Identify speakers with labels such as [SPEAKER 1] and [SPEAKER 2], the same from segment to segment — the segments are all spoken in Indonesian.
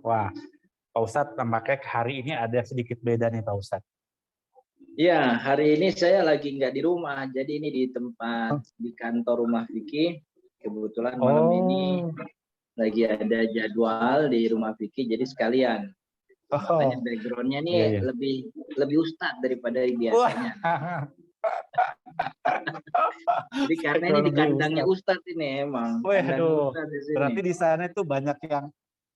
[SPEAKER 1] Wah, Pak Ustadz tampaknya hari ini ada sedikit beda nih Pak Ustadz.
[SPEAKER 2] Ya, hari ini saya lagi nggak di rumah, jadi ini di tempat
[SPEAKER 1] Oh,
[SPEAKER 2] di kantor rumah Vicky. Kebetulan malam ini
[SPEAKER 1] oh,
[SPEAKER 2] lagi ada jadwal di rumah Vicky, jadi sekalian. Makanya
[SPEAKER 1] oh,
[SPEAKER 2] backgroundnya nih
[SPEAKER 1] iya iya.
[SPEAKER 2] lebih lebih ustadz daripada
[SPEAKER 1] Wah,
[SPEAKER 2] biasanya. Jadi karena ini di
[SPEAKER 1] teknologi
[SPEAKER 2] kandangnya
[SPEAKER 1] Ustadz.
[SPEAKER 2] ustadz ini emang kandangnya
[SPEAKER 1] Waduh,
[SPEAKER 2] ustadz di sini.
[SPEAKER 1] berarti di sana itu banyak yang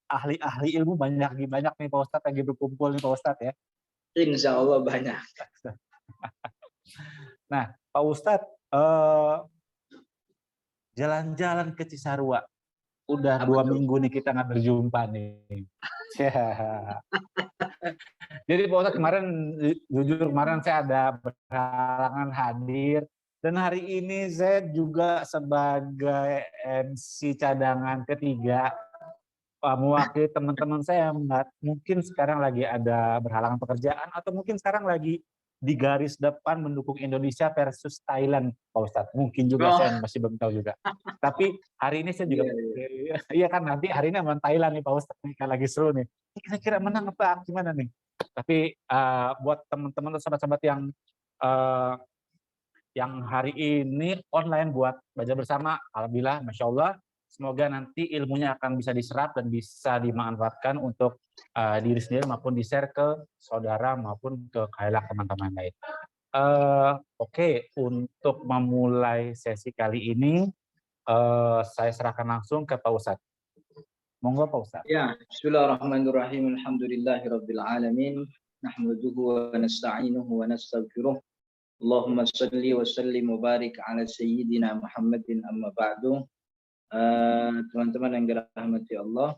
[SPEAKER 1] ahli-ahli ilmu banyak banyak nih Pak Ustadz lagi berkumpul nih Pak Ustadz ya.
[SPEAKER 2] Insya Allah banyak.
[SPEAKER 1] Nah, Pak Ustadz, jalan-jalan ke Cisarua. Udah
[SPEAKER 2] Apa
[SPEAKER 1] 2 minggu nih kita nggak berjumpa nih. Jadi Pak Ustadz kemarin, jujur kemarin saya ada berhalangan hadir. Dan hari ini saya juga sebagai MC cadangan ketiga, mewakili teman-teman saya yang mungkin sekarang lagi ada berhalangan pekerjaan atau mungkin sekarang lagi di garis depan mendukung Indonesia versus Thailand, Pak Ustadz. Mungkin juga
[SPEAKER 2] Oh,
[SPEAKER 1] saya masih belum tahu juga. Tapi hari ini saya juga,
[SPEAKER 2] iya, iya.
[SPEAKER 1] iya kan nanti hari ini sama Thailand nih Pak Ustadz, nih kan lagi seru nih. Kira-kira menang apa gimana nih? Tapi buat teman-teman atau sahabat-sahabat uh, yang hari ini online buat belajar bersama, alhamdulillah, masya Allah, semoga nanti ilmunya akan bisa diserap dan bisa dimanfaatkan untuk diri sendiri maupun di-share ke saudara maupun ke kayak teman-teman lain. Oke, untuk memulai sesi kali ini, saya serahkan langsung ke Pak Ustadz. Monggo Pak Ustadz.
[SPEAKER 2] Ya, bismillahirrahmanirrahim. Alhamdulillahirabbil alamin. Nahmaduhu wa nasta'inuhu wa nastaghfiruh. Allahumma salli wa sallim wa barik ala sayyidina Muhammadin amma ba'du. Teman-teman yang dirahmati Allah.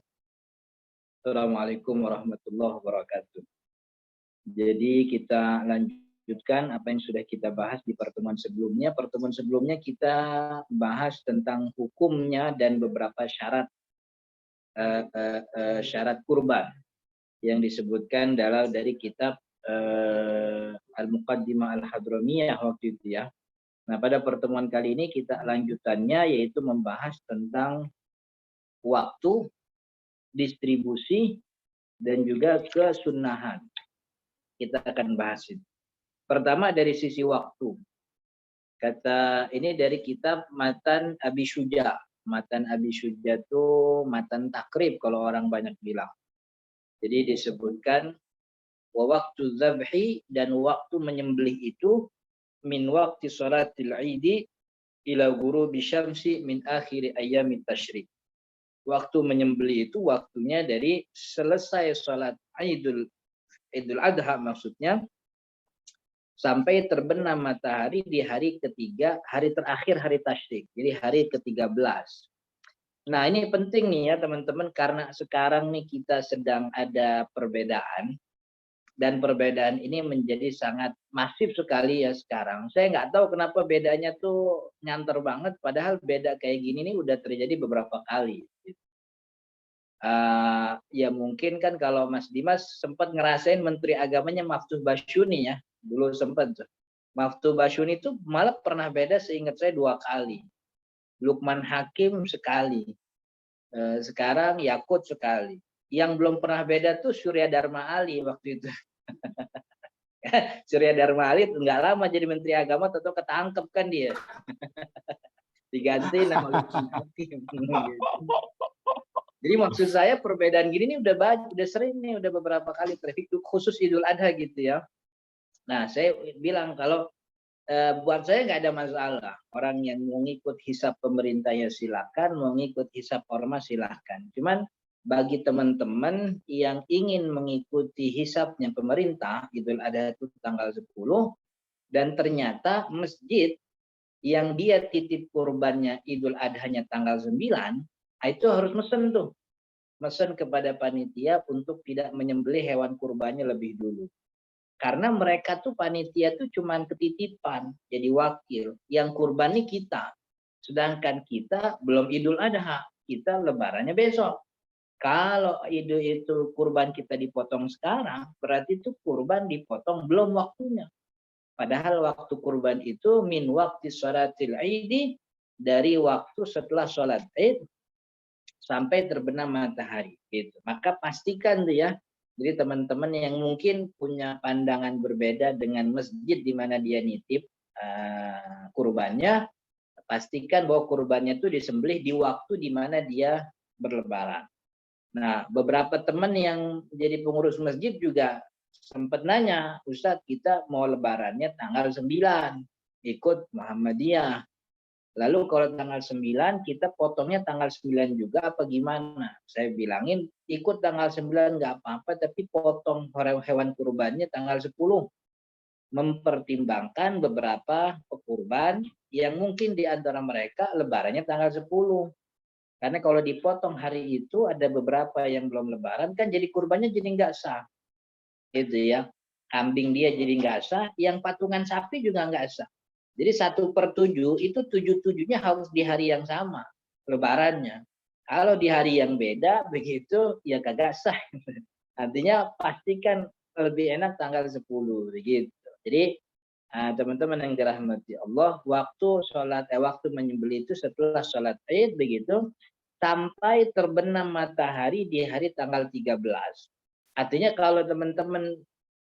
[SPEAKER 2] Assalamualaikum warahmatullahi wabarakatuh. Jadi kita lanjutkan apa yang sudah kita bahas di pertemuan sebelumnya. Pertemuan sebelumnya kita bahas tentang hukumnya dan beberapa syarat kurban yang disebutkan dari kitab Al-Muqaddimah Al-Hadramiyah waktu itu ya. Nah, pada pertemuan kali ini kita lanjutannya yaitu membahas tentang waktu, distribusi, dan juga kesunahan. Kita akan bahas itu. Pertama dari sisi waktu. Kata ini dari kitab Matan Abi Syuja. Matan Abi Syuja itu matan takrib kalau orang banyak bilang. Jadi disebutkan waktu zabhi dan waktu menyembelih itu min waktu salatil idi ila ghurubi syamsi min akhir ayyamit tasyrik. Waktu menyembelih itu waktunya dari selesai salat Idul Adha maksudnya sampai terbenam matahari di hari ketiga, hari terakhir hari tasyrik. Jadi hari ke-13. Nah, ini penting nih ya teman-teman karena sekarang nih kita sedang ada perbedaan. Dan perbedaan ini menjadi sangat masif sekali ya sekarang. Saya nggak tahu kenapa bedanya tuh nyanter banget, padahal beda kayak gini nih udah terjadi beberapa kali. Ya mungkin kan kalau Mas Dimas sempat ngerasain Menteri Agamanya Maftuh Basyuni ya, dulu sempat tuh. Maftuh Basyuni itu malah pernah beda seingat saya 2 kali. Lukman Hakim sekali, sekarang Yakut sekali. Yang belum pernah beda tuh Surya Dharma Ali waktu itu. Surya Dharma Ali nggak lama jadi Menteri Agama, tentu ketangkep kan dia. Diganti nama Lukman Hakim. Jadi maksud saya perbedaan gini nih udah sering nih, udah beberapa kali terjadi khusus Idul Adha gitu ya. Nah, saya bilang kalau buat saya nggak ada masalah. Orang yang mau ngikut hisab pemerintah ya silakan, mau ngikut hisab ormas silakan. Cuman bagi teman-teman yang ingin mengikuti hisabnya pemerintah, Idul Adha itu tanggal 10, dan ternyata masjid yang dia titip kurbannya Idul Adhanya tanggal 9, itu harus mesen tuh. Mesen kepada panitia untuk tidak menyembelih hewan kurbannya lebih dulu. Karena mereka tuh panitia tuh cuman ketitipan, jadi wakil. Yang kurban nih kita. Sedangkan kita belum Idul Adha, kita lebarannya besok. Kalau itu kurban kita dipotong sekarang, berarti itu kurban dipotong belum waktunya. Padahal waktu kurban itu min waktu sholatil idi, dari waktu setelah sholat id sampai terbenam matahari gitu. Maka pastikan tuh ya, jadi teman-teman yang mungkin punya pandangan berbeda dengan masjid di mana dia nitip kurbannya, pastikan bahwa kurbannya itu disembelih di waktu di mana dia berlebaran. Nah, beberapa teman yang jadi pengurus masjid juga sempat nanya, Ustadz kita mau lebarannya tanggal 9, ikut Muhammadiyah. Lalu kalau tanggal 9 kita potongnya tanggal 9 juga apa gimana? Saya bilangin ikut tanggal 9 nggak apa-apa, tapi potong hewan kurbannya tanggal 10. Mempertimbangkan beberapa pekurban yang mungkin di antara mereka lebarannya tanggal 10. Karena kalau dipotong hari itu ada beberapa yang belum lebaran kan jadi kurbannya jadi nggak sah. Gitu ya. Kambing dia jadi nggak sah, yang patungan sapi juga nggak sah. Jadi 1/7 itu 7/7-nya harus di hari yang sama lebarannya. Kalau di hari yang beda begitu ya kagak sah. Artinya pastikan lebih enak tanggal 10 begitu. Jadi teman-teman yang dirahmati Allah, waktu menyembelih itu setelah sholat Id begitu sampai terbenam matahari di hari tanggal 13. Artinya kalau teman-teman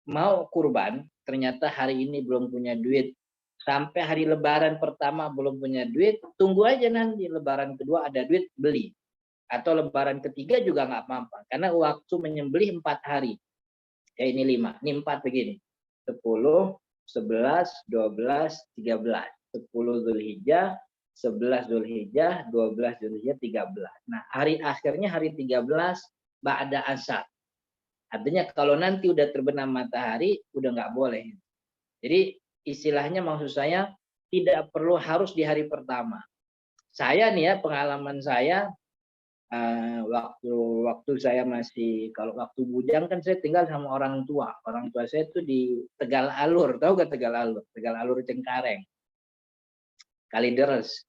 [SPEAKER 2] mau kurban, ternyata hari ini belum punya duit, sampai hari lebaran pertama belum punya duit, tunggu aja nanti lebaran kedua ada duit beli. Atau lebaran ketiga juga nggak apa-apa, karena waktu menyembelih 4 hari. Ya ini 5, ini 4 begini. 10, 11, 12, 13. 10 Zulhijjah, 11 Zulhijjah, 12 Zulhijjah, 13. Nah, hari akhirnya hari 13 ba'da asar. Artinya kalau nanti udah terbenam matahari, udah nggak boleh. Jadi istilahnya maksud saya tidak perlu harus di hari pertama. Saya nih ya, pengalaman saya waktu saya masih, kalau waktu bujang kan saya tinggal sama orang tua. Orang tua saya itu di Tegal Alur, tahu gak Tegal Alur? Tegal Alur Cengkareng, Kalideres.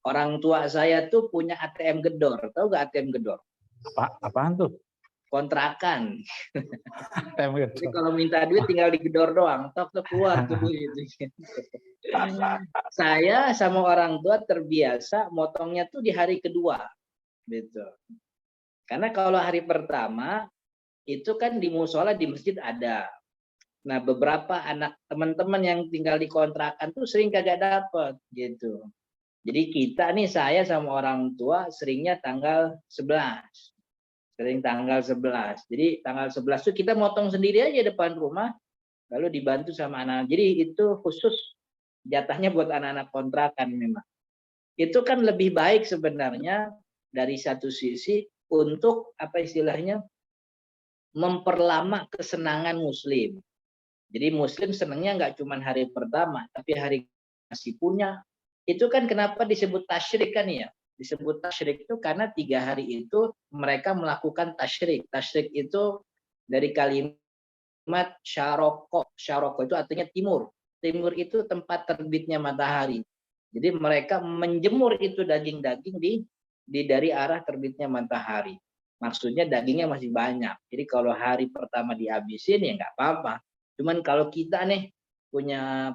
[SPEAKER 2] Orang tua saya tuh punya ATM Gedor, tahu gak ATM Gedor?
[SPEAKER 1] Apaan tuh?
[SPEAKER 2] Kontrakan.
[SPEAKER 1] ATM Gedor.
[SPEAKER 2] Jadi kalau minta duit tinggal digedor doang, tok keluar tuh duit. Saya sama orang tua terbiasa motongnya tuh di hari kedua, gitu. Karena kalau hari pertama itu kan di musola di masjid ada. Nah beberapa anak teman-teman yang tinggal di kontrakan tuh sering kagak dapet gitu. Jadi kita nih, saya sama orang tua seringnya tanggal 11. Sering tanggal 11. Jadi tanggal 11 tuh kita motong sendiri aja depan rumah, lalu dibantu sama anak-anak. Jadi itu khusus jatahnya buat anak-anak kontrakan memang. Itu kan lebih baik sebenarnya dari satu sisi untuk apa istilahnya memperlama kesenangan muslim. Jadi muslim senangnya nggak cuma hari pertama, tapi hari masih punya. Itu kan kenapa disebut tasyrik kan ya? Disebut tasyrik itu karena 3 hari itu mereka melakukan tasyrik. Tasyrik itu dari kalimat syaroko. Syaroko itu artinya timur. Timur itu tempat terbitnya matahari. Jadi mereka menjemur itu daging-daging dari arah terbitnya matahari. Maksudnya dagingnya masih banyak. Jadi kalau hari pertama dihabisin ya nggak apa-apa. Cuman kalau kita nih punya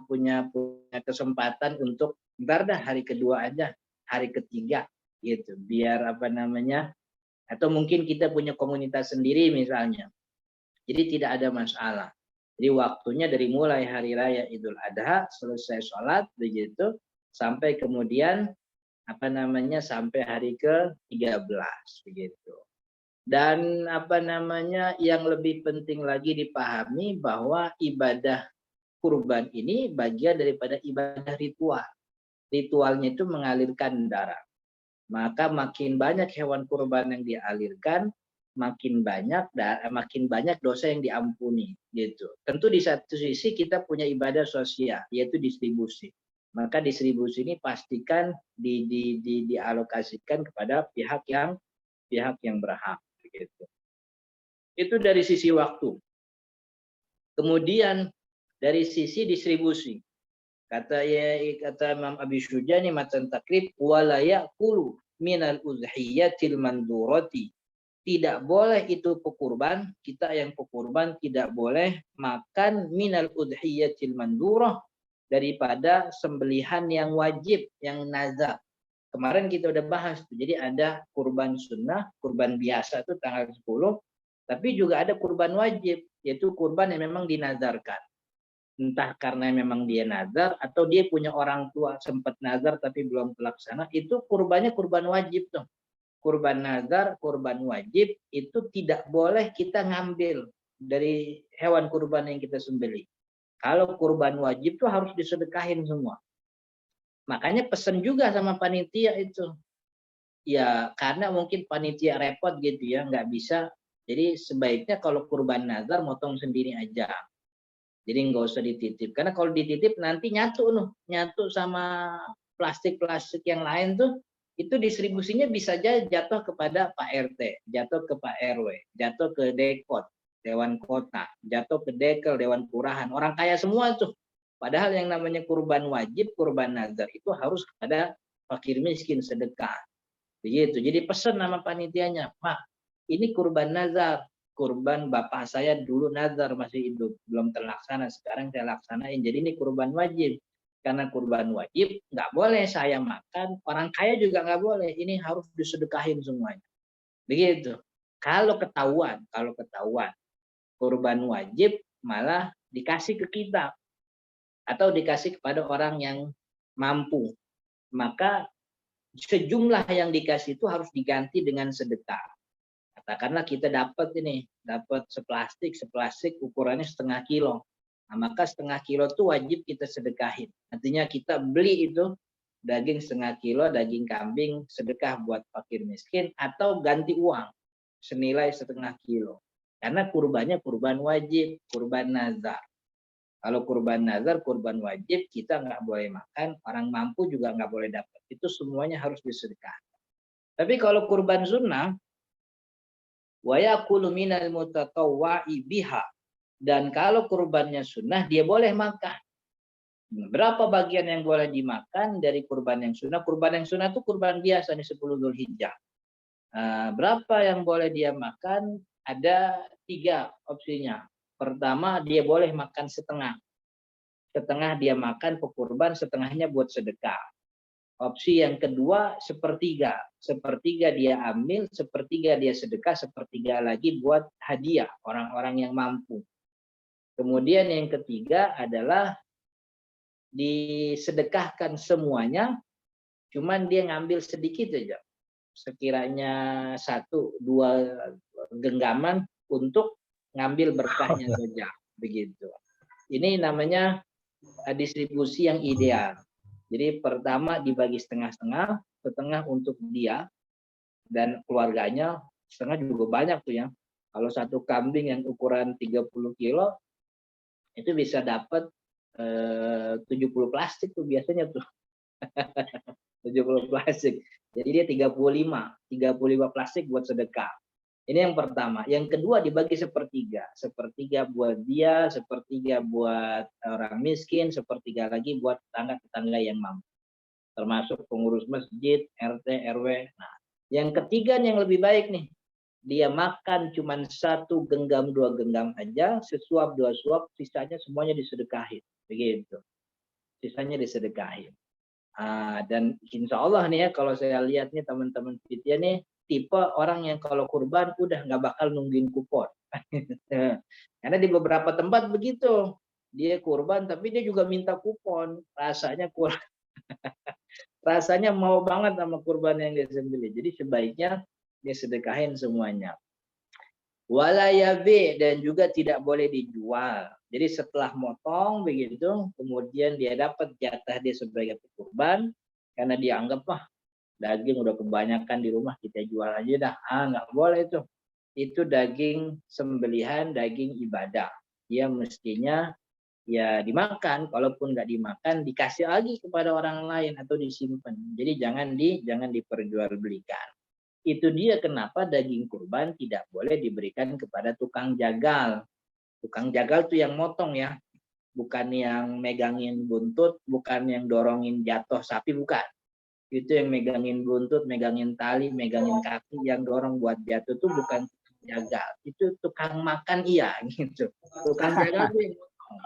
[SPEAKER 2] kesempatan untuk ntar dah hari kedua aja, hari ketiga gitu, biar apa namanya, atau mungkin kita punya komunitas sendiri misalnya, jadi tidak ada masalah. Jadi waktunya dari mulai hari raya Idul Adha selesai sholat begitu sampai kemudian apa namanya sampai hari ke-13 begitu. Dan apa namanya yang lebih penting lagi dipahami bahwa ibadah kurban ini bagian daripada ibadah ritual. Ritualnya itu mengalirkan darah. Maka makin banyak hewan kurban yang dialirkan, makin banyak dosa yang diampuni gitu. Tentu di satu sisi kita punya ibadah sosial yaitu distribusi. Maka distribusi ini pastikan dialokasikan kepada pihak yang berhak gitu. Itu dari sisi waktu. Kemudian dari sisi distribusi. Kata Imam Abi Syujani matan takrib wala ya'kulu minal udhiyatil mandurati. Tidak boleh itu pekurban, kita yang pekurban tidak boleh makan minal udhiyatil mandurah daripada sembelihan yang wajib, yang nazar. Kemarin kita udah bahas tuh. Jadi ada kurban sunnah, kurban biasa tuh tanggal 10, tapi juga ada kurban wajib, yaitu kurban yang memang dinazarkan. Entah karena memang dia nazar atau dia punya orang tua sempat nazar tapi belum terlaksana, itu kurbannya kurban wajib tuh. Kurban nazar, kurban wajib itu tidak boleh kita ngambil dari hewan kurban yang kita sembelih. Kalau kurban wajib tuh harus disedekahin semua. Makanya pesan juga sama panitia itu. Ya karena mungkin panitia repot gitu ya, nggak bisa. Jadi sebaiknya kalau kurban nazar motong sendiri aja. Jadi nggak usah dititip. Karena kalau dititip nanti nyatu sama plastik-plastik yang lain tuh, itu distribusinya bisa aja jatuh kepada Pak RT, jatuh ke Pak RW, jatuh ke Dekot, Dewan Kota, jatuh ke Dekel, Dewan Kelurahan. Orang kaya semua tuh. Padahal yang namanya kurban wajib, kurban nazar itu harus kepada fakir miskin, sedekah. Begitu. Jadi pesan nama panitianya, Pak, ini kurban nazar. Kurban bapak saya dulu nazar masih hidup, belum terlaksana. Sekarang saya laksanain. Jadi ini kurban wajib. Karena kurban wajib, nggak boleh saya makan. Orang kaya juga nggak boleh. Ini harus disedekahin semuanya. Begitu. Kalau ketahuan, kurban wajib malah dikasih ke kita atau dikasih kepada orang yang mampu. Maka sejumlah yang dikasih itu harus diganti dengan sedekah. Katakanlah kita dapat seplastik ukurannya 1/2 kilo. Nah, maka 1/2 kilo itu wajib kita sedekahin. Artinya kita beli itu daging 1/2 kilo, daging kambing sedekah buat fakir miskin atau ganti uang senilai 1/2 kilo. Karena kurbannya kurban wajib, kurban nazar. Kalau kurban nazar, kurban wajib, kita nggak boleh makan, orang mampu juga nggak boleh dapat. Itu semuanya harus disedekahkan. Tapi kalau kurban sunnah, wa yakulu minal mutatawwa'i biha. Dan kalau kurbannya sunnah, dia boleh makan. Berapa bagian yang boleh dimakan dari kurban yang sunnah? Kurban yang sunnah itu kurban biasa nih 10 Dzulhijjah. Berapa yang boleh dia makan? Ada 3 opsinya. Pertama, dia boleh makan setengah. Setengah dia makan pekurban, setengahnya buat sedekah. Opsi yang kedua, sepertiga. Sepertiga dia ambil, sepertiga dia sedekah, sepertiga lagi buat hadiah orang-orang yang mampu. Kemudian yang ketiga adalah disedekahkan semuanya, cuman dia ngambil sedikit saja. Sekiranya 1-2 genggaman untuk ngambil berkahnya saja. Begitu. Ini namanya distribusi yang ideal. Jadi pertama dibagi setengah-setengah, setengah untuk dia dan keluarganya, setengah juga banyak tuh ya. Kalau satu kambing yang ukuran 30 kilo, itu bisa dapat 70 plastik tuh biasanya tuh. 70 plastik. Jadi dia 35 plastik buat sedekah. Ini yang pertama. Yang kedua dibagi sepertiga. Sepertiga buat dia, sepertiga buat orang miskin, sepertiga lagi buat tetangga-tetangga yang mampu. Termasuk pengurus masjid, RT, RW. Nah, yang ketiga yang lebih baik nih. Dia makan cuma 1 genggam, 2 genggam aja, sesuap 2 suap, sisanya semuanya disedekahin. Begitu. Sisanya disedekahin. Dan insya Allah nih ya, kalau saya lihat nih teman-teman Fitya nih, tipe orang yang kalau kurban udah nggak bakal nungguin kupon. Karena di beberapa tempat begitu, dia kurban tapi dia juga minta kupon, rasanya kurang. Rasanya mau banget sama kurban yang dia sembelih. Jadi sebaiknya dia sedekahin semuanya. Walayabe, dan juga tidak boleh dijual. Jadi setelah motong begitu, kemudian dia dapat jatah dia sebagai kurban, karena dia anggap daging udah kebanyakan di rumah, kita jual aja dah. Nggak boleh itu. Itu daging sembelihan, daging ibadah. Dia mestinya ya dimakan, kalaupun nggak dimakan dikasih lagi kepada orang lain atau disimpan. Jadi jangan diperjualbelikan. Itu dia kenapa daging kurban tidak boleh diberikan kepada tukang jagal. Tukang jagal tuh yang motong ya, bukan yang megangin buntut, bukan yang dorongin jatuh sapi, bukan. Itu yang megangin buntut, megangin tali, megangin kaki, yang dorong buat jatuh tuh bukan jagal. Itu tukang makan iya gitu. Tukang jagal tuh yang motong.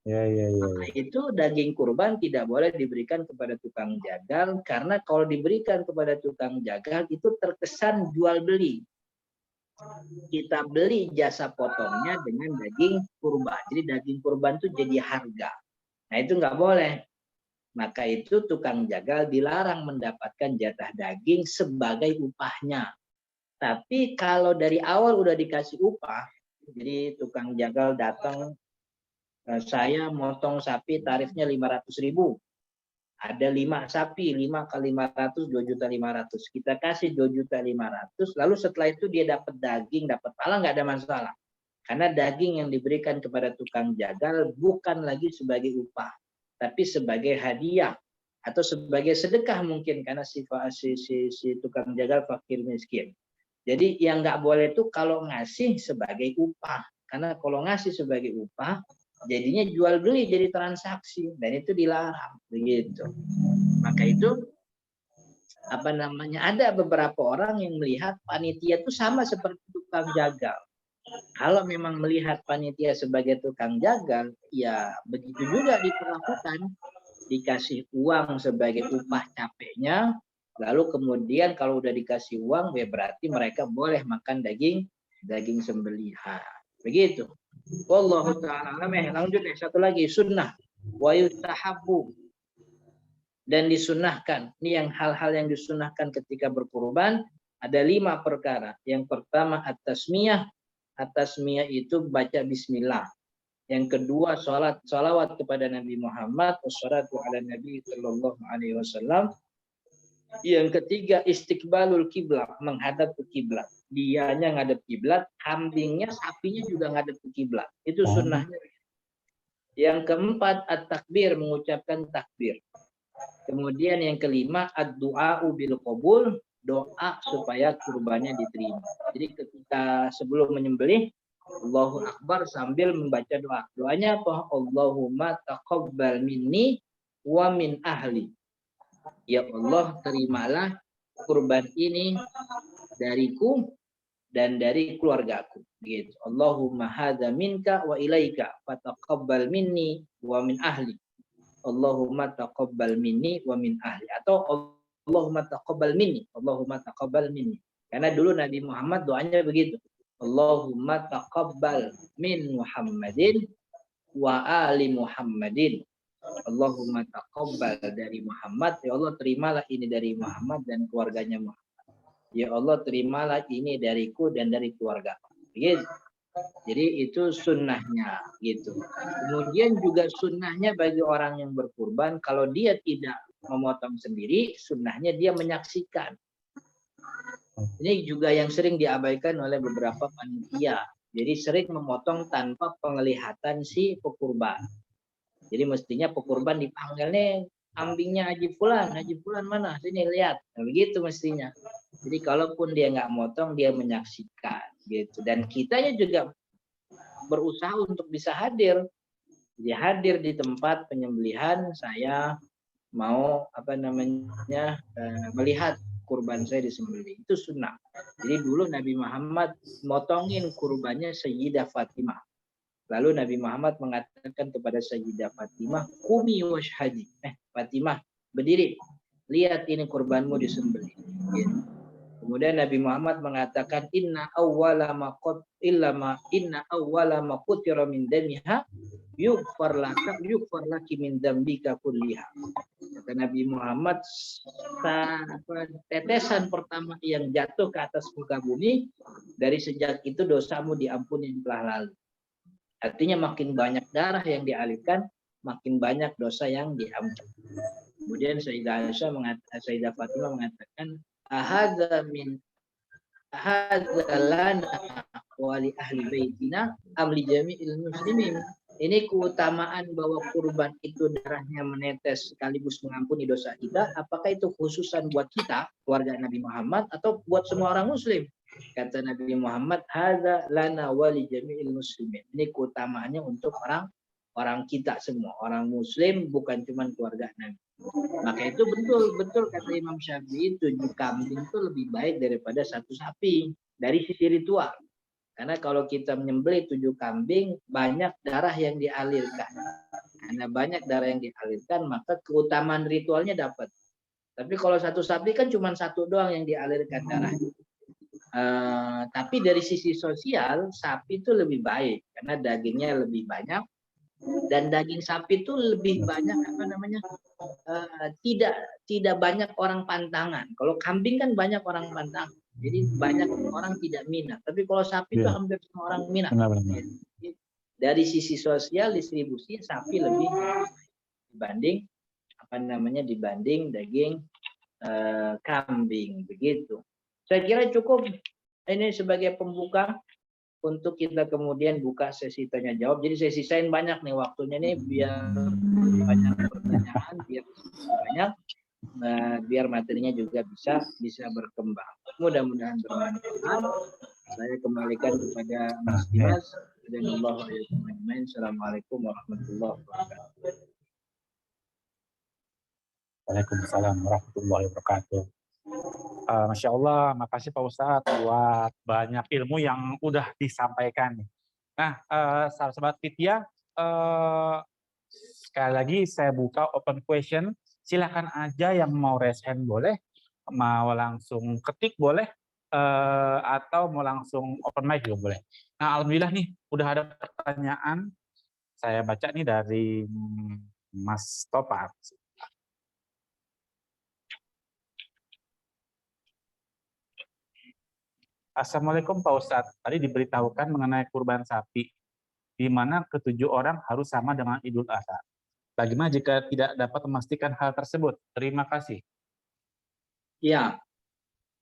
[SPEAKER 1] Ya, ya, ya,
[SPEAKER 2] Maka
[SPEAKER 1] ya.
[SPEAKER 2] itu daging kurban tidak boleh diberikan kepada tukang jagal, karena kalau diberikan kepada tukang jagal itu terkesan jual beli. Kita beli jasa potongnya dengan daging kurban. Jadi daging kurban itu jadi harga. Nah itu nggak boleh. Maka itu tukang jagal dilarang mendapatkan jatah daging sebagai upahnya. Tapi kalau dari awal udah dikasih upah, jadi tukang jagal datang, saya motong sapi tarifnya 500.000. Ada 5 sapi, 5 kali 500, 2.500.000. Kita kasih 2.500.000, lalu setelah itu dia dapat daging, dapat pala, nggak ada masalah. Karena daging yang diberikan kepada tukang jagal bukan lagi sebagai upah, tapi sebagai hadiah atau sebagai sedekah mungkin, karena si tukang jagal fakir miskin. Jadi yang nggak boleh itu kalau ngasih sebagai upah, karena kalau ngasih sebagai upah jadinya jual beli, jadi transaksi, dan itu dilarang begitu. Maka itu ada beberapa orang yang melihat panitia itu sama seperti tukang jagal. Kalau memang melihat panitia sebagai tukang jagal, ya begitu juga diperlakukan, dikasih uang sebagai upah capeknya, lalu kemudian kalau udah dikasih uang, ya berarti mereka boleh makan daging sembelihan. Begitu. Wallahu ta'ala alam. Lanjut satu lagi, sunnah wa yustahabbu, dan disunahkan. Ini yang hal-hal yang disunahkan ketika berkurban ada 5 perkara. Yang pertama at-tasmiyah. At-tasmiyah itu baca bismillah. Yang kedua salawat kepada Nabi Muhammad, wassalatu ala Nabi sallallahu alaihi wasallam. Yang ketiga istiqbalul kiblat, menghadap ke kiblat. Dianya ngadep kiblat, kambingnya, sapinya juga ngadep ke kiblat. Itu sunnahnya. Yang keempat at-takbir, mengucapkan takbir. Kemudian yang kelima ad-du'a'u bil qabul, doa supaya kurbannya diterima. Jadi ketika sebelum menyembelih Allahu Akbar sambil membaca doa. Doanya apa? Allahumma taqabbal minni wa min ahli. Ya Allah, terimalah kurban ini dariku dan dari keluargaku. Gitu. Allahumma hadza minka wa ilaika fataqabbal minni wa min ahli. Allahumma taqabbal minni wa min ahli, atau Allahumma taqabbal minni. Allahumma taqabbal minni. Karena dulu Nabi Muhammad doanya begitu. Allahumma taqabbal min Muhammadin wa ali Muhammadin. Allahumma taqabbal dari Muhammad, ya Allah terimalah ini dari Muhammad dan keluarganya Muhammad. Ya Allah terimalah ini dariku dan dari keluarga. Gitu. Jadi itu sunnahnya gitu. Kemudian juga sunnahnya bagi orang yang berkurban, kalau dia tidak memotong sendiri, sunnahnya dia menyaksikan. Ini juga yang sering diabaikan oleh beberapa panitia. Jadi sering memotong tanpa penglihatan si pekurban. Jadi mestinya pekurban dipanggil nih, kambingnya Haji Fulan mana? Sini lihat. Nah, begitu mestinya. Jadi kalaupun dia nggak motong, dia menyaksikan gitu. Dan kitanya juga berusaha untuk bisa hadir. Jadi hadir di tempat penyembelihan, saya mau melihat kurban saya disembelih. Itu sunnah. Jadi dulu Nabi Muhammad motongin kurbannya Sayyidah Fatimah. Lalu Nabi Muhammad mengatakan kepada Sayyidah Fatimah, "Qumi washhadi." Fatimah, berdiri. Lihat ini kurbanmu disembelih. Gitu. Kemudian Nabi Muhammad mengatakan, inna awwala ma qutira min damiha yughfar laki min dambika kulliha. Kata Nabi Muhammad, tetesan pertama yang jatuh ke atas muka bumi, dari sejak itu dosamu diampuni yang telah lalu. Artinya makin banyak darah yang dialirkan, makin banyak dosa yang diampuni. Kemudian Sayyidah Fatimah mengatakan, ahadza lana wa li ahli baitina am li jami'il muslimin. Ini keutamaan bahwa kurban itu darahnya menetes sekaligus mengampuni dosa kita. Apakah itu khususan buat kita, keluarga Nabi Muhammad, atau buat semua orang muslim? Kata Nabi Muhammad, hadza lana wa li jami'il muslimin. Ini keutamaannya untuk orang kita semua, orang muslim, bukan cuma keluarga Nabi. Maka itu betul kata Imam Syafi'i, 7 kambing itu lebih baik daripada 1 sapi dari sisi ritual. Karena kalau kita menyembelih 7 kambing, banyak darah yang dialirkan. Karena banyak darah yang dialirkan, maka keutamaan ritualnya dapat. Tapi kalau satu sapi kan cuma satu doang yang dialirkan darah. Tapi dari sisi sosial, sapi itu lebih baik karena dagingnya lebih banyak, dan daging sapi itu lebih banyak tidak banyak orang pantangan. Kalau kambing kan banyak orang pantangan, jadi banyak orang tidak minat. Tapi kalau sapi itu hampir semua orang minat. Jadi, dari sisi sosial distribusi sapi lebih dibanding dibanding daging kambing begitu. Saya kira cukup ini sebagai pembuka untuk kita kemudian buka sesi tanya jawab. Jadi saya sisain banyak nih waktunya nih biar banyak pertanyaan, biar banyak, biar materinya juga bisa berkembang. Mudah-mudahan bermanfaat. Saya kembalikan kepada Mas Dimas. Assalamualaikum warahmatullahi wabarakatuh.
[SPEAKER 1] Waalaikumsalam warahmatullahi wabarakatuh. Masya Allah, makasih Pak Ustadz buat banyak ilmu yang udah disampaikan. Nah, sahabat Vidya, sekali lagi saya buka open question. Silakan aja yang mau raise hand boleh, mau langsung ketik boleh, atau mau langsung open mic juga boleh. Nah, alhamdulillah nih, udah ada pertanyaan. Saya baca nih dari Mas Topat. Assalamualaikum Pak Ustadz, tadi diberitahukan mengenai kurban sapi, di mana ketujuh orang harus sama dengan Idul Adha. Bagaimana jika tidak dapat memastikan hal tersebut? Terima kasih.
[SPEAKER 2] Ya,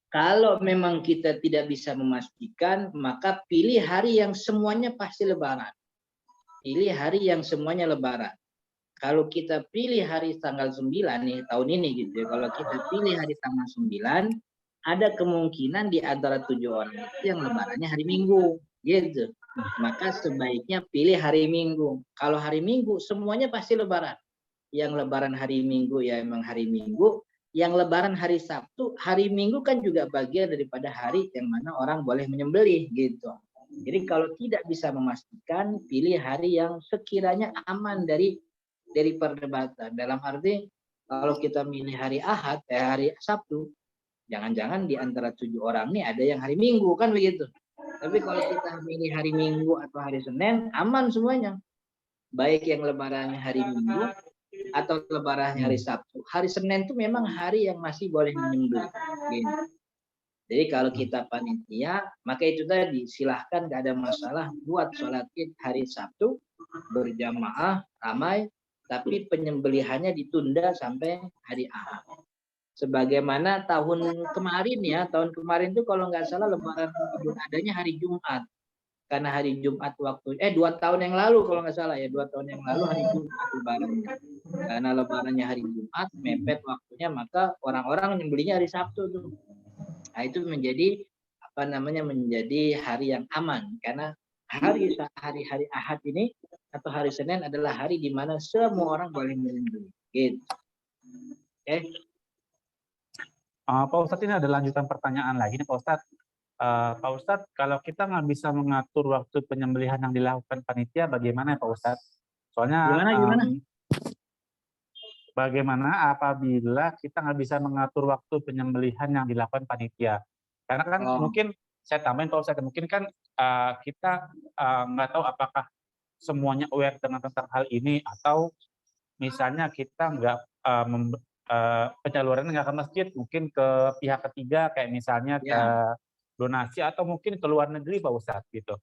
[SPEAKER 2] kalau memang kita tidak bisa memastikan, maka pilih hari yang semuanya pasti lebaran. Pilih hari yang semuanya lebaran. Kalau kita pilih hari tanggal 9 nih, tahun ini gitu ya, kalau kita pilih hari tanggal 9, ada kemungkinan di antara 7 orang itu yang lebarannya hari Minggu, gitu. Maka sebaiknya pilih hari Minggu. Kalau hari Minggu semuanya pasti lebaran. Yang lebaran hari Minggu ya emang hari Minggu, yang lebaran hari Sabtu, hari Minggu kan juga bagian daripada hari yang mana orang boleh menyembelih gitu. Jadi kalau tidak bisa memastikan, pilih hari yang sekiranya aman dari perdebatan. Dalam arti kalau kita milih hari Ahad, hari Sabtu, jangan-jangan di antara 7 orang nih ada yang hari Minggu kan begitu. Tapi kalau kita milih hari Minggu atau hari Senin, aman semuanya. Baik yang lebarannya hari Minggu atau lebarannya hari Sabtu. Hari Senin itu memang hari yang masih boleh menyembelih. Gitu. Jadi kalau kita panitia, maka itu tadi silahkan, gak ada masalah buat sholat Id hari Sabtu berjamaah ramai, tapi penyembelihannya ditunda sampai hari Ahad. Sebagaimana tahun kemarin ya, tahun kemarin itu kalau nggak salah lebaran Idul Adhanya hari Jumat. Karena hari Jumat 2 tahun yang lalu kalau nggak salah ya, 2 tahun yang lalu hari Jumat lebarannya. Karena lebarannya hari Jumat, mepet waktunya, maka orang-orang menyembelihnya hari Sabtu tuh. Nah, itu menjadi menjadi hari yang aman karena hari Ahad ini atau hari Senin adalah hari di mana semua orang boleh menyembelih. Gitu. Oke.
[SPEAKER 1] Pak Ustadz, ini ada lanjutan pertanyaan lagi nih Pak Ustadz. Pak Ustadz, kalau kita nggak bisa mengatur waktu penyembelihan yang dilakukan panitia, bagaimana ya Pak Ustadz? Soalnya
[SPEAKER 2] Gimana?
[SPEAKER 1] Bagaimana apabila kita nggak bisa mengatur waktu penyembelihan yang dilakukan panitia? Karena kan mungkin saya tambahin Pak Ustadz, mungkin kan kita nggak tahu apakah semuanya aware tentang hal ini, atau misalnya kita nggak penyalurannya nggak ke masjid, mungkin ke pihak ketiga kayak misalnya ke donasi atau mungkin ke luar negeri Pak Ustadz gitu.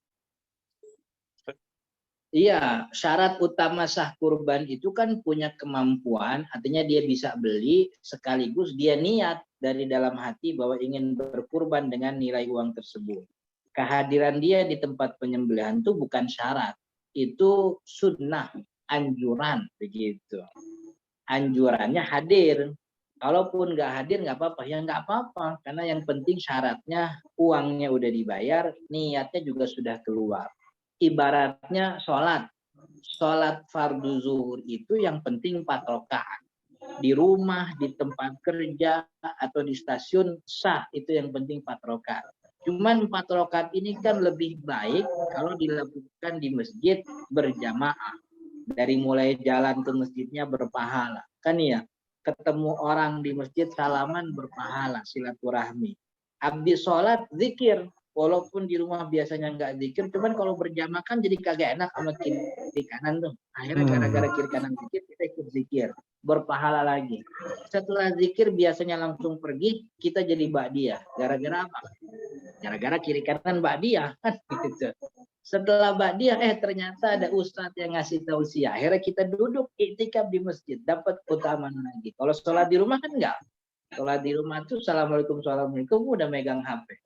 [SPEAKER 2] Iya, syarat utama sah kurban itu kan punya kemampuan, artinya dia bisa beli sekaligus dia niat dari dalam hati bahwa ingin berkurban dengan nilai uang tersebut. Kehadiran dia di tempat penyembelihan itu bukan syarat, itu sunnah, anjuran begitu. Anjurannya hadir. Kalaupun nggak hadir nggak apa-apa, ya nggak apa-apa, karena yang penting syaratnya uangnya udah dibayar, niatnya juga sudah keluar. Ibaratnya sholat fardu zuhur itu yang penting 4 rakaat. Di rumah, di tempat kerja, atau di stasiun sah, itu yang penting 4 rakaat. Cuman 4 rakaat ini kan lebih baik kalau dilakukan di masjid berjamaah. Dari mulai jalan ke masjidnya berpahala. Kan ya, ketemu orang di masjid salaman berpahala, silaturahmi. Abdi sholat zikir, walaupun di rumah biasanya nggak zikir, cuman kalau berjamaah kan jadi kagak enak sama kiri kanan tuh. Akhirnya gara-gara kiri kanan zikir, kita ikut zikir, berpahala lagi. Setelah zikir biasanya langsung pergi, kita jadi ba'diyah. Gara-gara apa? Gara-gara kiri kanan ba'diyah kan gitu. Setelah ba'diyah ternyata ada ustadz yang ngasih tausiah. Akhirnya kita duduk iktikaf di masjid, dapat keutamaan lagi. Kalau sholat di rumah kan enggak. Sholat di rumah tuh assalamualaikum udah megang HP.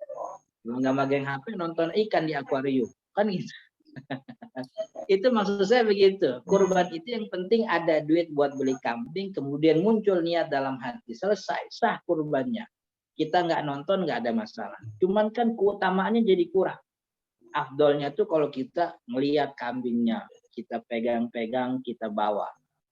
[SPEAKER 2] Kalau nggak megang HP nonton ikan di akuarium kan gitu. Itu maksud saya begitu. Kurban itu yang penting ada duit buat beli kambing, kemudian muncul niat dalam hati, selesai sah kurbannya. Kita nggak nonton nggak ada masalah. Cuman kan keutamaannya jadi kurang. Afdolnya tuh kalau kita melihat kambingnya, kita pegang-pegang, kita bawa.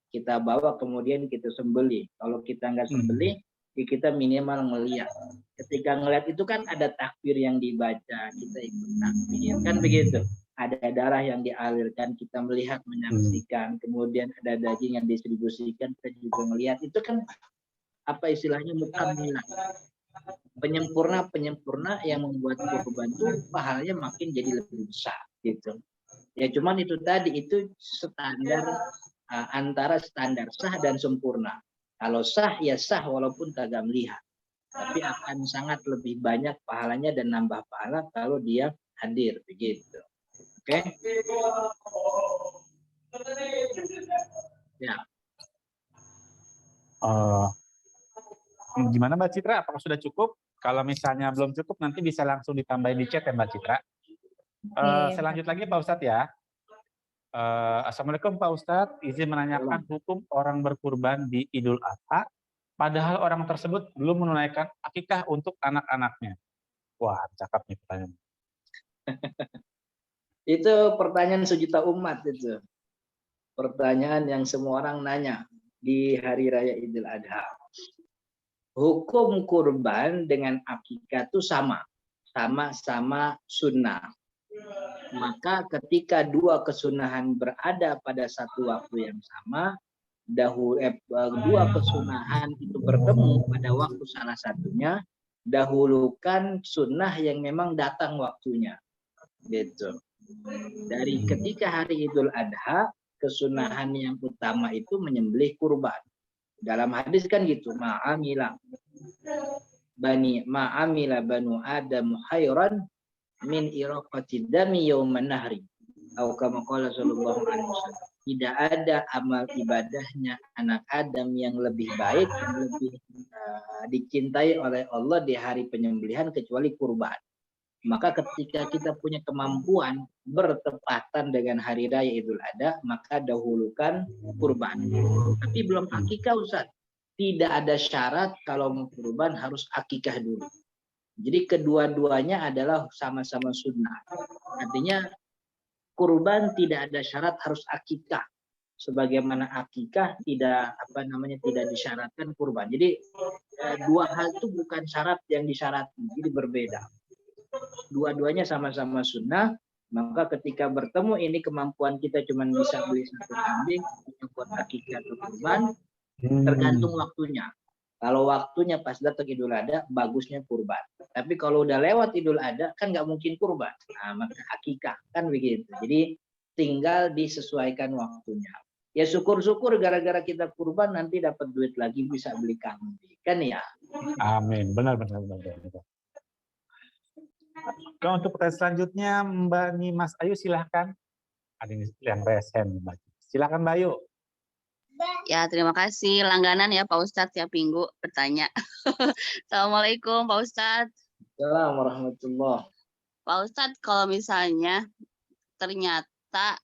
[SPEAKER 2] Kita bawa kemudian kita sembelih. Kalau kita nggak sembelih, ya kita minimal ngelihat. Ketika ngelihat itu kan ada takbir yang dibaca, kita ikut takbir, kan begitu. Ada darah yang dialirkan, kita melihat, menyaksikan. Kemudian ada daging yang distribusikan, kita juga melihat. Itu kan apa istilahnya mukamilah. Penyempurna yang membuat kurban itu pahalanya makin jadi lebih besar gitu. Ya cuman itu tadi itu standar antara standar sah dan sempurna. Kalau sah ya sah walaupun kagak melihat. Tapi akan sangat lebih banyak pahalanya dan nambah pahala kalau dia hadir begitu. Oke? Ya.
[SPEAKER 1] Gimana Mbak Citra? Apakah sudah cukup? Kalau misalnya belum cukup, nanti bisa langsung ditambahin di chat ya Mbak Citra. Saya lanjut lagi Pak Ustadz ya. Assalamualaikum Pak Ustadz, izin menanyakan hukum orang berkurban di Idul Adha, padahal orang tersebut belum menunaikan akikah untuk anak-anaknya. Wah, cakep nih pertanyaan.
[SPEAKER 2] Itu pertanyaan sejuta umat itu. Pertanyaan yang semua orang nanya di hari raya Idul Adha. Hukum kurban dengan akikah itu sama-sama sunnah. Maka ketika dua kesunahan berada pada satu waktu yang sama, dua kesunahan itu bertemu pada waktu salah satunya, dahulukan sunnah yang memang datang waktunya. Gitu. Dari ketika hari Idul Adha, kesunahan yang utama itu menyembelih kurban. Dalam hadis kan gitu, ma'amila banu adam khairan min iraqati dami yauman nahri. Atau kama qala sallallahu alaihi wasallam. Tidak ada amal ibadahnya anak Adam yang lebih baik, yang lebih dicintai oleh Allah di hari penyembelihan kecuali kurban. Maka ketika kita punya kemampuan bertepatan dengan hari raya Idul Adha, maka dahulukan kurban. Tapi belum akikah Ustaz. Tidak ada syarat kalau mau kurban harus akikah dulu. Jadi kedua-duanya adalah sama-sama sunnah. Artinya kurban tidak ada syarat harus akikah. Sebagaimana akikah tidak disyaratkan kurban. Jadi dua hal itu bukan syarat yang disyaratkan, jadi berbeda. Dua-duanya sama-sama sunnah, maka ketika bertemu ini kemampuan kita cuma bisa beli satu kambing buat akikah atau kurban, tergantung waktunya. Kalau waktunya pas datang Idul Adha, bagusnya kurban. Tapi kalau udah lewat Idul Adha, kan nggak mungkin kurban. Nah, maka akikah, kan begitu. Jadi tinggal disesuaikan waktunya. Ya syukur-syukur gara-gara kita kurban nanti dapat duit lagi bisa beli kambing, kan ya?
[SPEAKER 1] Amin, benar. Kalau untuk pertanyaan selanjutnya, Mbak Nimas Ayu silahkan. Ada yang resen, Mbak. Silahkan Mbak Ayu.
[SPEAKER 3] Ya, terima kasih. Langganan ya Pak Ustadz tiap minggu bertanya. Assalamualaikum Pak Ustadz.
[SPEAKER 2] Assalamualaikum warahmatullahi.
[SPEAKER 3] Pak Ustadz, kalau misalnya ternyata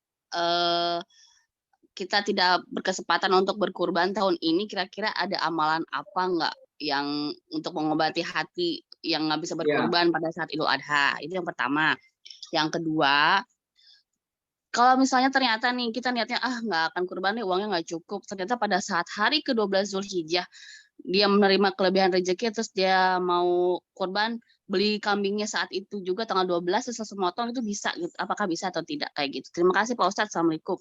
[SPEAKER 3] kita tidak berkesempatan untuk berkurban tahun ini, kira-kira ada amalan apa nggak yang untuk mengobati hati yang nggak bisa berkurban pada saat Idul Adha? Itu yang pertama. Yang kedua, kalau misalnya ternyata nih kita niatnya nggak akan kurban nih, uangnya nggak cukup, ternyata pada saat hari ke-12 Zulhijjah dia menerima kelebihan rezeki terus dia mau kurban, beli kambingnya saat itu juga tanggal 12 terus langsung motong itu bisa gitu. Apakah bisa atau tidak kayak gitu? Terima kasih Pak Ustadz. Assalamualaikum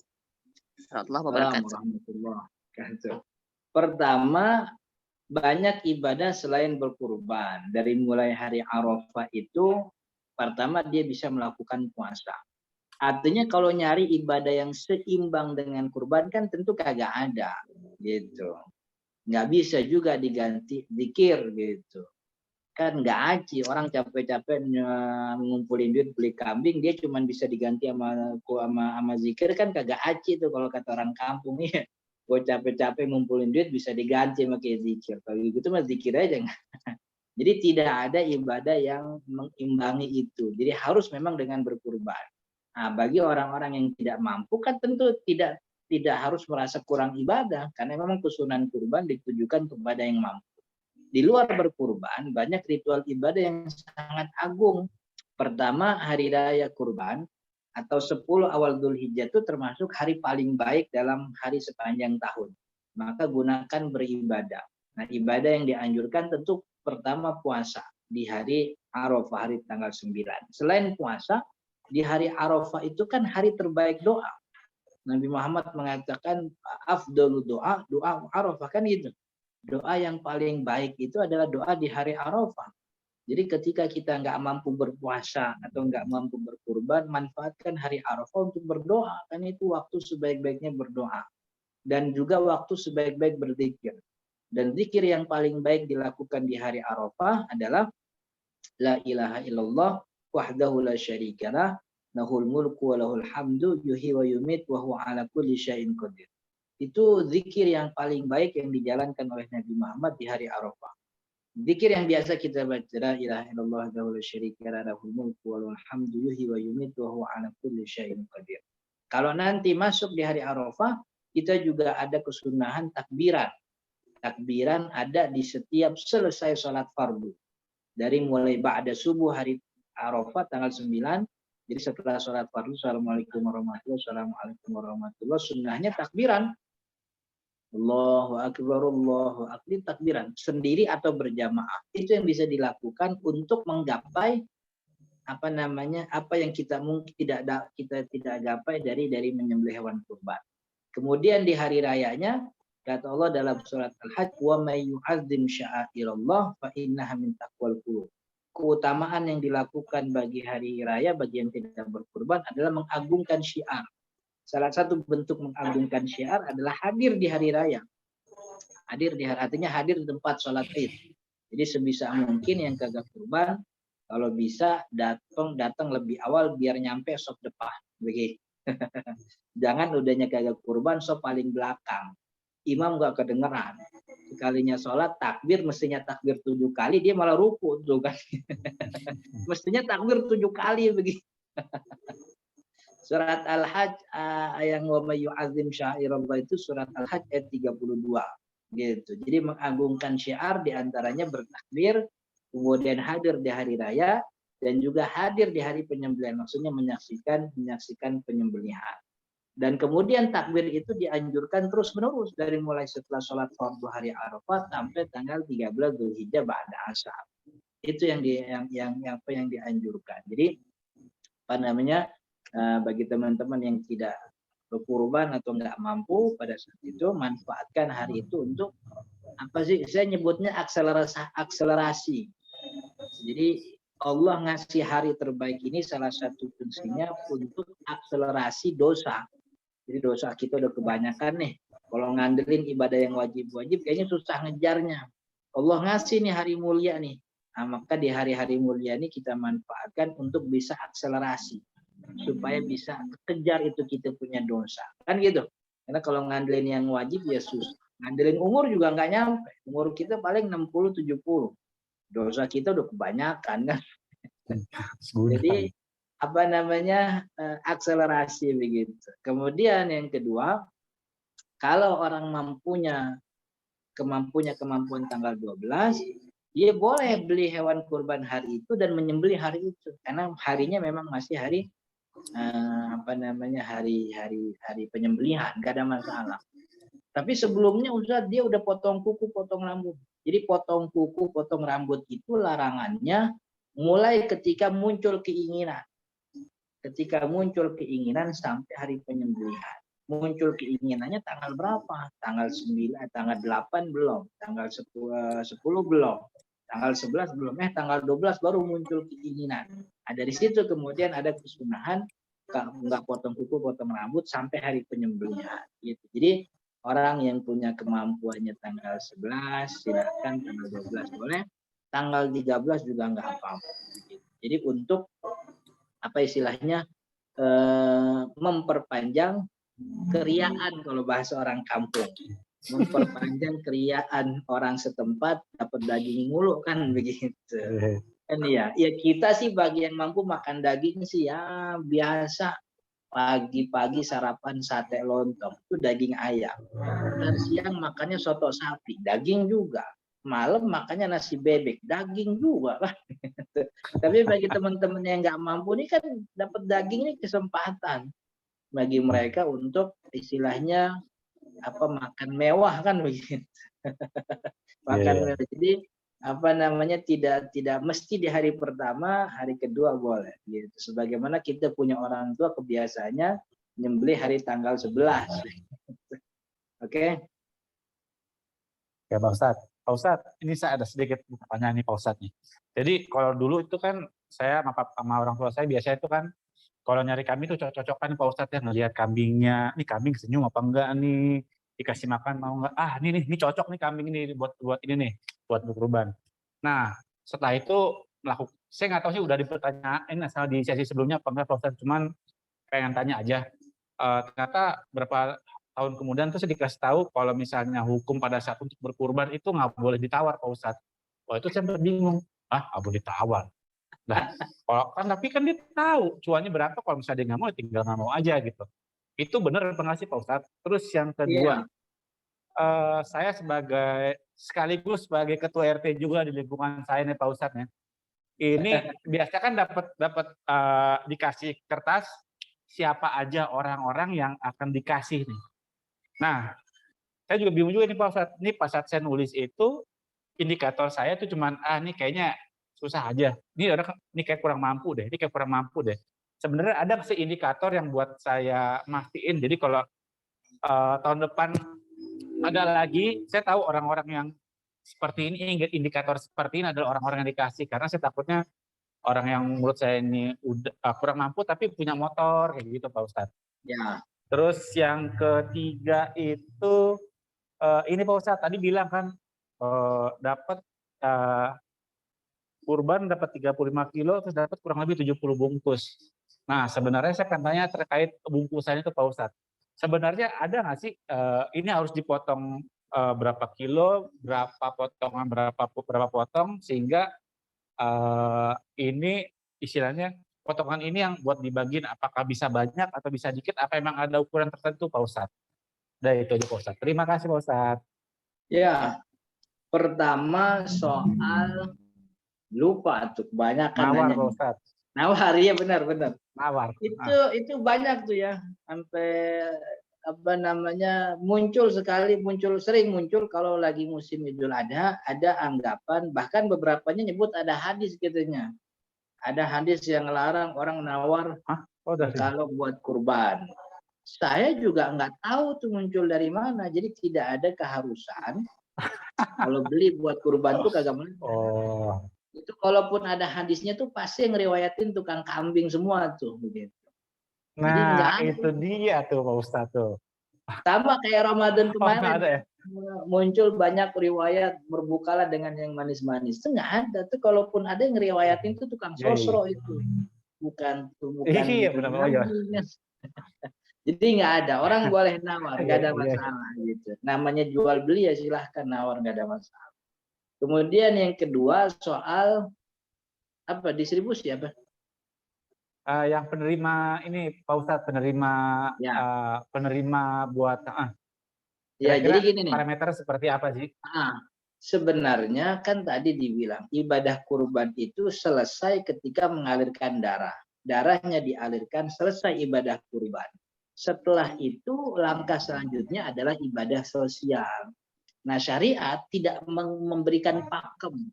[SPEAKER 3] warahmatullahi wabarakatuh.
[SPEAKER 2] Warahmatullahi wabarakatuh. Pertama, banyak ibadah selain berkurban. Dari mulai hari Arafah itu, pertama dia bisa melakukan puasa. Artinya kalau nyari ibadah yang seimbang dengan kurban kan tentu kagak ada, gitu. Nggak bisa juga diganti zikir, gitu. Kan nggak aci, orang capek-capek ngumpulin duit beli kambing, dia cuma bisa diganti sama zikir, kan kagak aci tuh kalau kata orang kampung ya. Gue capek-capek ngumpulin duit bisa diganti sama kayak zikir. Kalau gitu mah zikir aja. Jadi tidak ada ibadah yang mengimbangi itu. Jadi harus memang dengan berkurban. Nah, bagi orang-orang yang tidak mampu kan tentu tidak harus merasa kurang ibadah, karena memang kesunahan kurban ditujukan kepada yang mampu. Di luar berkurban banyak ritual ibadah yang sangat agung. Pertama, hari raya kurban atau 10 awal Dzulhijjah itu termasuk hari paling baik dalam hari sepanjang tahun. Maka gunakan beribadah. Nah, ibadah yang dianjurkan tentu pertama puasa di hari Arafah, hari tanggal 9. Selain puasa, di hari Arafah itu kan hari terbaik doa. Nabi Muhammad mengatakan afdalu doa Arafah, kan gitu. Doa yang paling baik itu adalah doa di hari Arafah. Jadi ketika kita nggak mampu berpuasa atau nggak mampu berkurban, manfaatkan hari Arafah untuk berdoa. Kan itu waktu sebaik-baiknya berdoa. Dan juga waktu sebaik-baik berzikir. Dan zikir yang paling baik dilakukan di hari Arafah adalah La ilaha illallah wahdahu la syarikalah lahul mulku wa lahul hamdu yuhyi wa yumit wa huwa ala kulli syai'in qadir. Itu zikir yang paling baik yang dijalankan oleh Nabi Muhammad di hari Arafah. Zikir yang biasa kita baca, la ilaha illallah wahdahu la syarikalah lahul mulku wa lahul hamdu yuhyi wa yumit wa huwa ala kulli syai'in qadir. Kalau nanti masuk di hari Arafah, kita juga ada kesunahan takbiran. Takbiran ada di setiap selesai sholat fardu. Dari mulai ba'da subuh hari Arafah tanggal 9, jadi setelah sholat fardu, assalamualaikum warahmatullahi wabarakatuh, assalamualaikum warahmatullahi wabarakatuh, sunnahnya takbiran. Allahu akbar, Allahu akbar, takbiran sendiri atau berjamaah. Itu yang bisa dilakukan untuk menggapai apa yang kita mungkin kita tidak gapai dari menyembelih hewan kurban. Kemudian di hari rayanya kata Allah dalam surat Al-Hajj, wa may yu'azzim sya'airallah fa innaha min taqwal qulub. Keutamaan yang dilakukan bagi hari raya bagi yang tidak berkurban adalah mengagungkan syiar. Salah satu bentuk mengagungkan syiar adalah hadir di hari raya. Hadir di hari, artinya hadir di tempat sholat Id. Jadi sebisa mungkin yang kagak kurban, kalau bisa datang lebih awal biar nyampe sok depan. Begitu. Jangan udahnya kagak kurban sok paling belakang. Imam gak kedengeran. Sekalinya sholat takbir, mestinya takbir 7 kali, dia malah ruku tuh kan. Mestinya takbir 7 kali begitu. Surat Al-Hajj yang wa may yu'azzim sya'airallah itu surat Al-Hajj ayat 32 gitu. Jadi mengagungkan syiar diantaranya bertakbir, kemudian hadir di hari raya dan juga hadir di hari penyembelihan, maksudnya menyaksikan penyembelihan. Dan kemudian takbir itu dianjurkan terus-menerus dari mulai setelah sholat fardu hari Arafah sampai tanggal 13 Dzulhijjah ba'da asar. Itu yang dianjurkan. Jadi bagi teman-teman yang tidak berkurban atau nggak mampu pada saat itu, manfaatkan hari itu untuk saya nyebutnya akselerasi. Jadi Allah ngasih hari terbaik ini salah satu fungsinya untuk akselerasi dosa. Jadi dosa kita udah kebanyakan nih. Kalau ngandelin ibadah yang wajib-wajib kayaknya susah ngejarnya. Allah ngasih nih hari mulia nih. Nah, maka di hari-hari mulia ini kita manfaatkan untuk bisa akselerasi. Supaya bisa kejar itu kita punya dosa. Kan gitu. Karena kalau ngandelin yang wajib ya susah. Ngandelin umur juga nggak nyampe. Umur kita paling 60-70. Dosa kita udah kebanyakan kan. Jadi akselerasi begitu. Kemudian yang kedua, kalau orang kemampuan tanggal 12, dia boleh beli hewan kurban hari itu dan menyembelih hari itu karena harinya memang masih hari hari penyembelihan, gak ada masalah. Tapi sebelumnya dia udah potong kuku, potong rambut. Jadi potong kuku, potong rambut itu larangannya mulai ketika muncul keinginan. Ketika muncul keinginan sampai hari penyembelihan. Muncul keinginannya tanggal berapa? Tanggal 9, tanggal 8 belum, tanggal 10 belum, tanggal 11 belum, tanggal 12 baru muncul keinginan. Nah, dari situ kemudian ada kesunahan nggak potong kuku, potong rambut sampai hari penyembelihan. Gitu. Jadi orang yang punya kemampuannya tanggal 11 silakan, tanggal 12 boleh, tanggal 13 juga nggak apa-apa. Jadi untuk apa istilahnya memperpanjang keriaan kalau bahasa orang kampung, memperpanjang keriaan orang setempat dapat daging mulu kan begitu. Kan ya kita sih bagi yang mampu makan daging sih ya biasa, pagi-pagi sarapan sate lontong itu daging ayam, dan siang makannya soto sapi daging juga, malam makannya nasi bebek daging juga lah. Tapi bagi teman-teman yang nggak mampu nih kan dapat daging ini kesempatan bagi mereka untuk istilahnya apa makan mewah kan begitu. Makan mewah. Jadi apa namanya tidak mesti di hari pertama, hari kedua boleh gitu. Sebagaimana kita punya orang tua kebiasaannya nyembelih hari tanggal 11. Oke.
[SPEAKER 1] Ya Pak Ustadz. Pak Ustadz, ini saya ada sedikit pertanyaan nih Pak Ustadz nih. Jadi kalau dulu itu kan saya sama orang tua saya biasanya itu kan kalau nyari kambing itu cocok-cocokan Pak Ustadz ya, ngelihat kambingnya, nih kambing senyum apa enggak nih, dikasih makan mau enggak, ini cocok nih kambing ini buat ini nih, buat kurban. Nah setelah itu saya nggak tahu sih udah dipertanyain asal di sesi sebelumnya apa enggak Pak Ustadz, cuman pengen tanya aja. Ternyata berapa tahun kemudian tuh saya dikasih tahu kalau misalnya hukum pada saat untuk berkurban itu nggak boleh ditawar Pak Ustadz. Wah itu saya bingung, nggak boleh ditawar. Nah, tapi kan dia tahu cuannya berapa kalau misalnya dia nggak mau, tinggal nggak mau aja gitu. Itu benar apa nggak sih Pak Ustadz? Terus yang kedua, saya sekaligus sebagai ketua RT juga di lingkungan saya nih Pak Ustadz ya. Ini biasa kan dapat dikasih kertas siapa aja orang-orang yang akan dikasih nih. Nah, saya juga bingung juga nih Pak Ustadz. Ini pas saat saya nulis itu indikator saya tuh cuman ini kayaknya susah aja. Ini kayak kurang mampu deh. Ini kayak kurang mampu deh. Sebenarnya ada sih indikator yang buat saya mastiin. Jadi kalau tahun depan ada lagi, saya tahu orang-orang yang seperti ini, indikator seperti ini adalah orang-orang yang dikasih. Karena saya takutnya orang yang menurut saya ini udah kurang mampu tapi punya motor kayak gitu Pak Ustadz.
[SPEAKER 2] Ya.
[SPEAKER 1] Terus yang ketiga itu ini Pak Ustadz tadi bilang kan dapat kurban dapat 35 kilo terus dapat kurang lebih 70 bungkus. Nah sebenarnya saya pengen tanya terkait bungkusannya itu Pak Ustadz. Sebenarnya ada nggak sih ini harus dipotong berapa kilo, berapa potongan, berapa potong sehingga ini istilahnya potongan ini yang buat dibagiin apakah bisa banyak atau bisa dikit, apa emang ada ukuran tertentu Pak Ustadz? Udah itu aja Pak Ustadz. Terima kasih Pak Ustadz.
[SPEAKER 2] Ya, pertama soal lupa tuh banyak kan
[SPEAKER 1] nawar Pak Ustadz.
[SPEAKER 2] Nawar, iya benar.
[SPEAKER 1] Nawar.
[SPEAKER 2] Itu banyak tuh ya, sampai apa namanya sering muncul kalau lagi musim Idul Adha, ada anggapan bahkan beberapanya nyebut ada hadis katanya. Ada hadis yang larang orang nawar kalau buat kurban. Saya juga nggak tahu tuh muncul dari mana. Jadi tidak ada keharusan kalau beli buat kurban tuh kagak boleh. Itu kalaupun ada hadisnya tuh pasti ngeriwayatin tukang kambing semua tuh begitu.
[SPEAKER 1] Nah, itu dia tuh Pak Ustadz tuh.
[SPEAKER 2] Sama kayak Ramadan kemarin. Muncul banyak riwayat berbukalah dengan yang manis-manis. Itu nggak ada. Tuh kalaupun ada yang ngeriwayatin tuh tukang sosro itu. Bukan.
[SPEAKER 1] Iya, benar.
[SPEAKER 2] Jadi nggak ada. Orang boleh nawar, nggak ada masalah gitu. Namanya jual beli ya silahkan nawar, nggak ada masalah. Kemudian yang kedua soal apa distribusi apa?
[SPEAKER 1] Yang penerima ini Pak Ustadz penerima buat
[SPEAKER 2] ya jadi gini nih
[SPEAKER 1] parameter seperti apa sih?
[SPEAKER 2] Sebenarnya kan tadi dibilang ibadah kurban itu selesai ketika mengalirkan darahnya dialirkan, selesai ibadah kurban. Setelah itu langkah selanjutnya adalah ibadah sosial. Nah syariat tidak memberikan pakem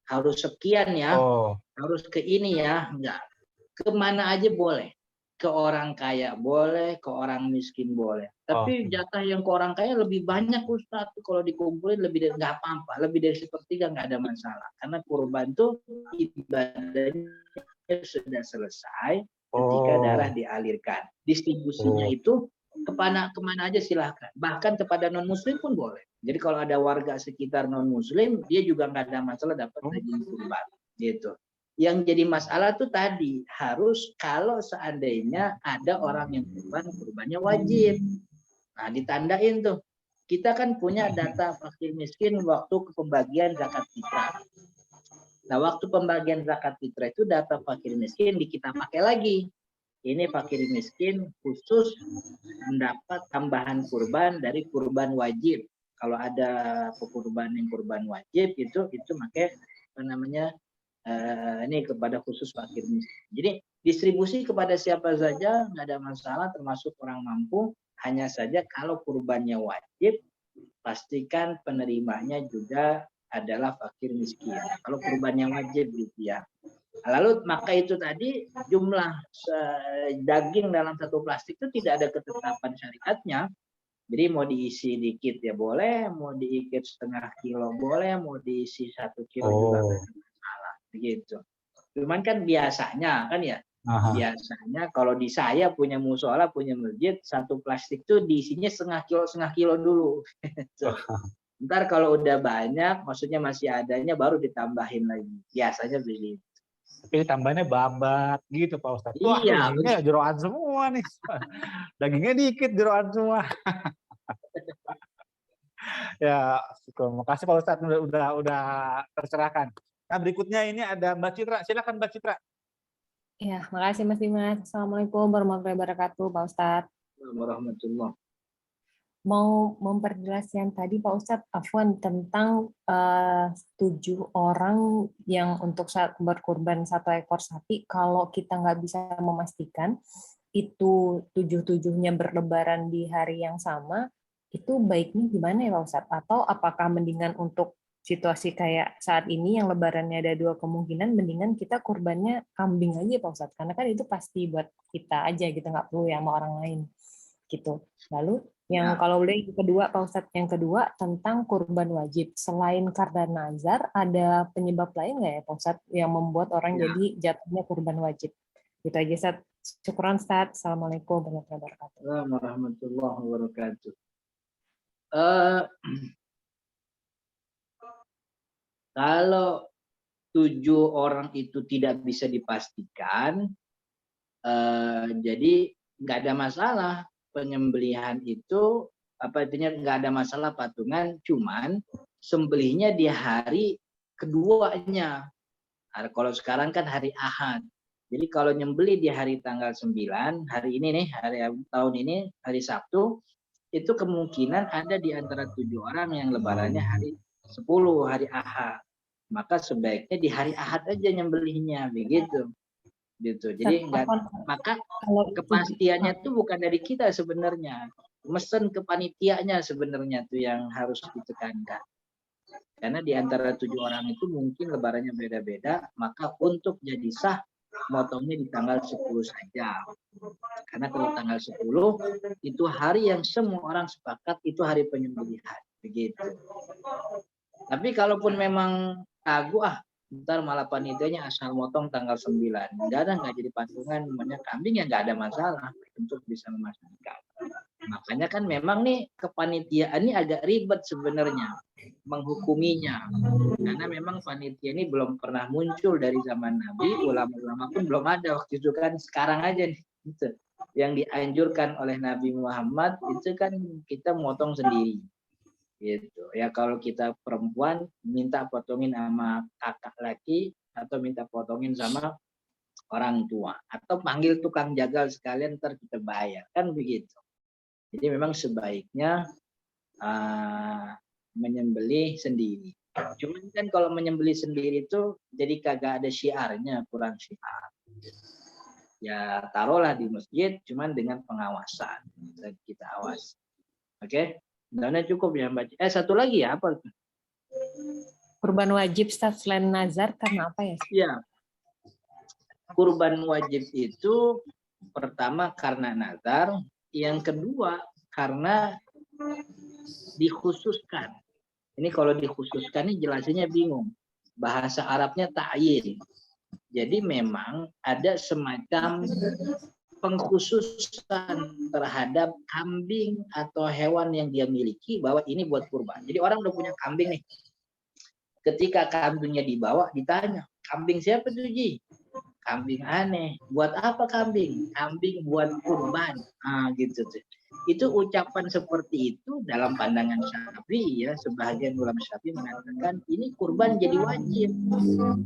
[SPEAKER 2] harus sekian ya,
[SPEAKER 1] Oh,
[SPEAKER 2] harus ke ini ya, enggak. Kemana aja boleh. Ke orang kaya boleh, ke orang miskin boleh. Tapi jatah yang ke orang kaya lebih banyak Ustaz. Kalau dikumpulin lebih dari nggak apa-apa, lebih dari sepertiga nggak ada masalah. Karena kurban tuh ibadahnya sudah selesai ketika darah dialirkan. Distribusinya itu kemana aja silahkan. Bahkan kepada non muslim pun boleh. Jadi kalau ada warga sekitar non muslim, dia juga nggak ada masalah dapat daging kurban. Gitu. Yang jadi masalah tuh tadi harus kalau seandainya ada orang yang kurbannya wajib. Nah, ditandain tuh. Kita kan punya data fakir miskin waktu pembagian zakat fitrah. Nah, waktu pembagian zakat fitrah itu data fakir miskin kita pakai lagi. Ini fakir miskin khusus mendapat tambahan kurban dari kurban wajib. Kalau ada kurban wajib itu pakai apa namanya? Ini kepada khusus fakir miskin. Jadi distribusi kepada siapa saja nggak ada masalah, termasuk orang mampu. Hanya saja kalau kurbannya wajib, pastikan penerimanya juga adalah fakir miskin. Kalau kurbannya wajib gitu ya. Lalu maka itu tadi jumlah daging dalam satu plastik itu tidak ada ketetapan syariatnya. Jadi mau diisi dikit ya boleh, mau diikut setengah kilo boleh, mau diisi 1 kilo juga begitu. Cuman kan biasanya kan ya, biasanya kalau di saya punya musola, punya masjid, satu plastik tuh diisinya setengah kilo dulu. Ntar kalau udah banyak, maksudnya masih adanya baru ditambahin lagi. Biasanya begitu.
[SPEAKER 1] tapi tambahnya babat gitu Pak Ustadz. Wah,
[SPEAKER 2] Iya,
[SPEAKER 1] ini jeroan semua nih. Dagingnya dikit, jeroan semua. Ya, makasih Pak Ustadz udah tercerahkan. Nah, berikutnya ini ada Mbak Citra. Silakan Mbak Citra.
[SPEAKER 4] Ya, makasih Mas Dimas. Assalamualaikum warahmatullahi wabarakatuh, Pak Ustadz.
[SPEAKER 2] warahmatullah.
[SPEAKER 4] Mau memperjelas yang tadi Pak Ustadz, Afwan, tentang 7 orang yang untuk berkurban 1 ekor sapi, kalau kita nggak bisa memastikan itu 7-7-nya berlebaran di hari yang sama, itu baiknya gimana ya Pak Ustadz? Atau apakah mendingan untuk situasi kayak saat ini yang lebarannya ada 2 kemungkinan, mendingan kita kurbannya kambing aja Pak Ustadz? Karena kan itu pasti buat kita aja gitu, nggak perlu ya sama orang lain gitu. Lalu yang kalau boleh yang kedua Pak Ustadz, yang kedua tentang kurban wajib. Selain karena nazar, ada penyebab lain nggak ya Pak Ustadz yang membuat orang jadi jatuhnya kurban wajib? Gitu aja Ustadz. Syukran Ustadz. Assalamualaikum warahmatullahi wabarakatuh.
[SPEAKER 2] Warahmatullahi wabarakatuh. Kalau 7 orang itu tidak bisa dipastikan, jadi nggak ada masalah penyembelihan itu, apa artinya nggak ada masalah patungan, cuman sembelihnya di hari keduanya. Nah, kalau sekarang kan hari Ahad. Jadi kalau nyembeli di hari tanggal 9, hari ini nih, hari tahun ini, hari Sabtu, itu kemungkinan ada di antara 7 orang yang lebarannya hari 10, hari Ahad. Maka sebaiknya di hari Ahad aja nyembelihnya, begitu. Gitu. Jadi enggak, maka kepastiannya itu bukan dari kita sebenarnya. Mesen ke panitianya sebenarnya tuh yang harus ditekankan. Karena di antara 7 orang itu mungkin lebarannya beda-beda, maka untuk jadi sah motongnya di tanggal 10 saja. Karena kalau tanggal 10 itu hari yang semua orang sepakat itu hari penyembelihan, begitu. Tapi kalaupun memang ragu, ntar malah panitianya asal motong tanggal 9. Nggak jadi patungan, namanya kambing ya nggak ada masalah untuk bisa memastikan. Makanya kan memang nih kepanitiaan ini agak ribet sebenarnya menghukuminya. Karena memang panitia ini belum pernah muncul dari zaman Nabi, ulama-ulama pun belum ada waktu itu kan, sekarang aja nih. Gitu. Yang dianjurkan oleh Nabi Muhammad itu kan kita motong sendiri. Gitu ya, kalau kita perempuan minta potongin sama kakak laki atau minta potongin sama orang tua atau panggil tukang jagal sekalian ntar kita bayar, kan begitu. Jadi memang sebaiknya menyembelih sendiri. Cuman kan kalau menyembelih sendiri itu jadi kagak ada syiarnya, kurang syiar. Ya taruhlah di masjid cuman dengan pengawasan, kita awas. Oke? Dana cukup ya Mbak. Satu lagi ya apa?
[SPEAKER 4] Kurban wajib selain nazar karena apa ya?
[SPEAKER 2] Ya, kurban wajib itu pertama karena nazar, yang kedua karena dikhususkan. Ini kalau dikhususkan ini jelasinnya bingung. Bahasa Arabnya ta'yin. Jadi memang ada semacam pengkhususan terhadap kambing atau hewan yang dia miliki bahwa ini buat kurban. Jadi orang udah punya kambing nih. Ketika kambingnya dibawa ditanya, kambing siapa tuh Ji? Kambing aneh. Buat apa kambing? Kambing buat kurban. Ah gitu tuh. Itu ucapan seperti itu dalam pandangan Syafi'i ya, sebagian ulama Syafi'i mengatakan ini kurban jadi wajib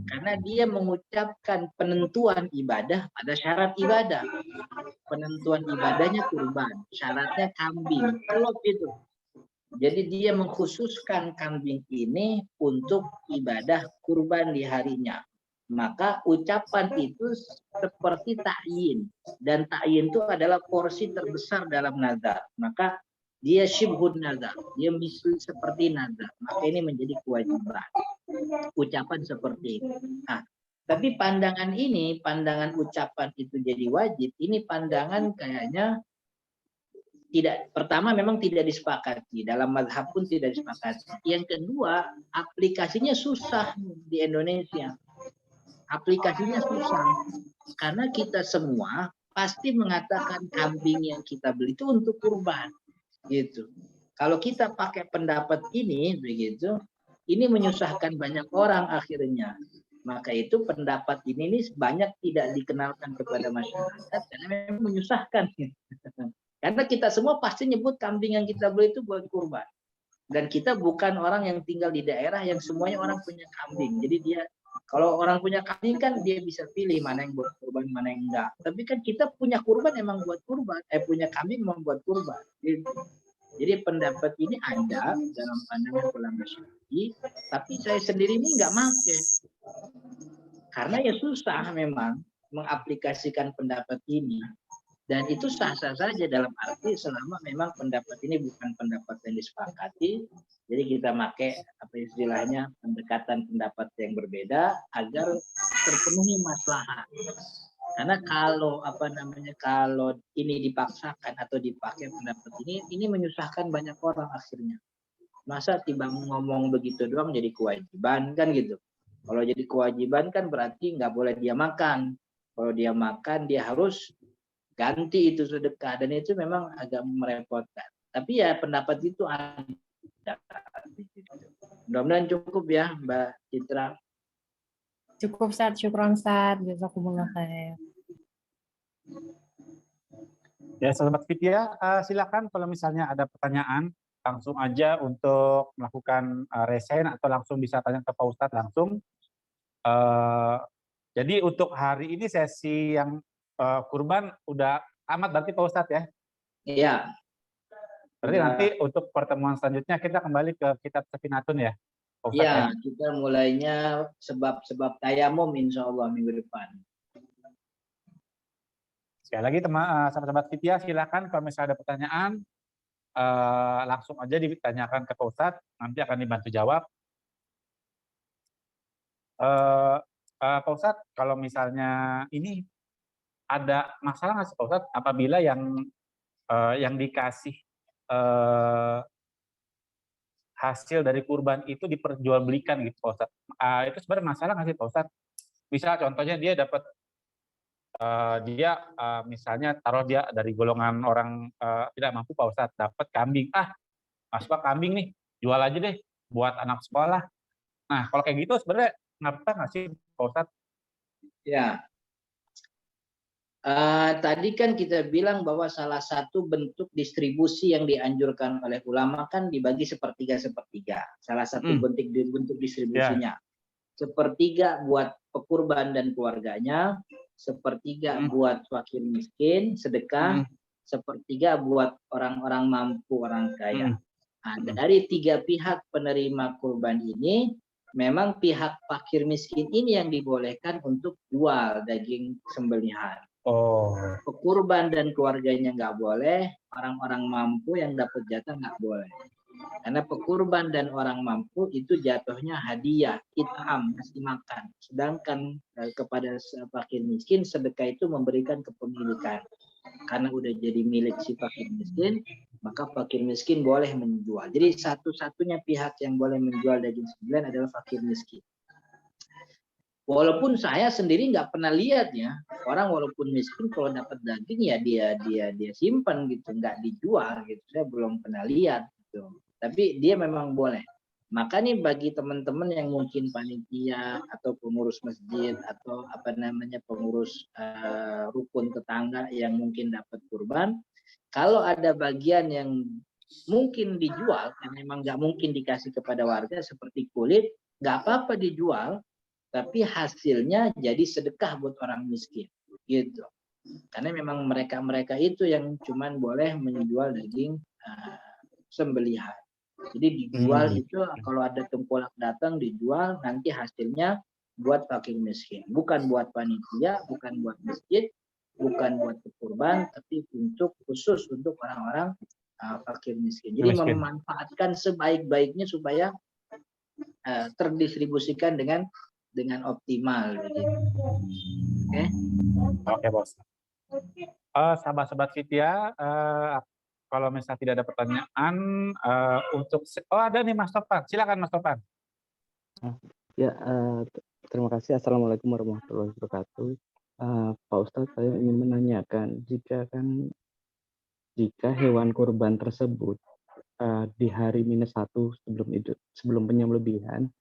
[SPEAKER 2] karena dia mengucapkan penentuan ibadah pada syarat ibadah. Penentuan ibadahnya kurban, syaratnya kambing. Kalau itu. Jadi dia mengkhususkan kambing ini untuk ibadah kurban di harinya. Maka ucapan itu seperti ta'yin. Dan ta'yin itu adalah porsi terbesar dalam nazar. Maka dia syibhun nazar. Dia misli seperti nazar. Maka ini menjadi kewajiban. Ucapan seperti itu. Nah, tapi pandangan ini, pandangan ucapan itu jadi wajib, ini pandangan kayaknya tidak, pertama memang tidak disepakati, dalam mazhab pun tidak disepakati. Yang kedua, aplikasinya susah di Indonesia. Aplikasinya susah karena kita semua pasti mengatakan kambing yang kita beli itu untuk kurban gitu. Kalau kita pakai pendapat ini begitu, ini menyusahkan banyak orang akhirnya. Maka itu pendapat ini banyak tidak dikenalkan kepada masyarakat karena memang menyusahkan. Karena kita semua pasti nyebut kambing yang kita beli itu buat kurban. Dan kita bukan orang yang tinggal di daerah yang semuanya orang punya kambing. Jadi dia, kalau orang punya kambing kan dia bisa pilih mana yang buat kurban, mana yang enggak. Tapi kan kita punya kurban emang buat kurban. Punya kambing emang buat kurban. Jadi pendapat ini ada dalam pandangan ulama Syafi'i. Tapi saya sendiri ini enggak pakai. Karena ya susah memang mengaplikasikan pendapat ini. Dan itu sah-sah saja dalam arti selama memang pendapat ini bukan pendapat yang disepakati, jadi kita pakai apa istilahnya pendekatan pendapat yang berbeda agar terpenuhi maslahat. Karena kalau kalau ini dipaksakan atau dipakai pendapat ini menyusahkan banyak orang akhirnya. Masa tiba ngomong begitu doang jadi kewajiban kan gitu. Kalau jadi kewajiban kan berarti nggak boleh dia makan. Kalau dia makan dia harus ganti itu sedekah, dan itu memang agak merepotkan. Tapi ya pendapat itu ada. Mudah-mudahan cukup ya Mbak Citra.
[SPEAKER 4] Cukup Ustaz, syukron Ustaz, jazakumullah khair.
[SPEAKER 1] Ya, Sobat Fitya, silakan kalau misalnya ada pertanyaan langsung aja untuk melakukan resen atau langsung bisa tanya ke Pak Ustadz langsung. Jadi untuk hari ini sesi yang kurban udah tamat berarti Pak Ustadz ya?
[SPEAKER 2] Iya.
[SPEAKER 1] Berarti nanti untuk pertemuan selanjutnya kita kembali ke kitab Safinatun ya?
[SPEAKER 2] Iya, kita mulainya sebab tayamum insya Allah minggu depan.
[SPEAKER 1] Sekali lagi sahabat-sahabat Fitya, silakan kalau misalnya ada pertanyaan langsung aja ditanyakan ke Pak Ustadz, nanti akan dibantu jawab. Pak Ustadz, kalau misalnya ini ada masalah nggak sih Pak Ustadz apabila yang dikasih hasil dari kurban itu diperjualbelikan gitu Pak Ustadz? Itu sebenarnya masalah nggak sih Pak Ustadz? Misal contohnya dia dapat misalnya taruh dia dari golongan orang tidak mampu Pak Ustadz, dapat kambing, Mas Pak kambing nih, jual aja deh buat anak sekolah. Nah kalau kayak gitu sebenarnya ngapa nggak sih Pak Ustadz? Ya.
[SPEAKER 2] Tadi kan kita bilang bahwa salah satu bentuk distribusi yang dianjurkan oleh ulama kan dibagi sepertiga-sepertiga. Salah satu bentuk distribusinya. Sepertiga buat pekurban dan keluarganya, sepertiga buat fakir miskin, sedekah, sepertiga buat orang-orang mampu, orang kaya. Nah, dari tiga pihak penerima kurban ini, memang pihak fakir miskin ini yang dibolehkan untuk jual daging sembelihan. Pekurban dan keluarganya nggak boleh, orang-orang mampu yang dapat jatah nggak boleh. Karena pekurban dan orang mampu itu jatuhnya hadiah, it'am, kasih makan. Sedangkan kepada fakir miskin, sedekah itu memberikan kepemilikan. Karena udah jadi milik si fakir miskin, maka fakir miskin boleh menjual. Jadi satu-satunya pihak yang boleh menjual daging sembelihan adalah fakir miskin. Walaupun saya sendiri nggak pernah lihat ya, orang walaupun miskin kalau dapat daging ya dia simpan gitu, nggak dijual gitu. Saya belum pernah lihat gitu. Tapi dia memang boleh. Maka nih bagi teman-teman yang mungkin panitia atau pengurus masjid atau apa namanya pengurus rukun tetangga yang mungkin dapat kurban, kalau ada bagian yang mungkin dijual karena memang nggak mungkin dikasih kepada warga seperti kulit, nggak apa-apa dijual. Tapi hasilnya jadi sedekah buat orang miskin, gitu. Karena memang mereka itu yang cuman boleh menjual daging sembelihan. Jadi dijual itu kalau ada tengkolak datang dijual, nanti hasilnya buat fakir miskin, bukan buat panitia, bukan buat masjid, bukan buat kurban, tapi khusus untuk orang-orang fakir miskin. Jadi memanfaatkan sebaik-baiknya supaya terdistribusikan dengan optimal begitu.
[SPEAKER 1] Oke, Bos. Sahabat-sahabat Vidya, kalau misalnya tidak ada pertanyaan untuk ada nih Mas Topan. Silakan Mas Topan.
[SPEAKER 5] Ya, terima kasih. Assalamualaikum warahmatullahi wabarakatuh. Pak Ustadz, saya ingin menanyakan jika hewan kurban tersebut di hari -1 sebelum penyembelihan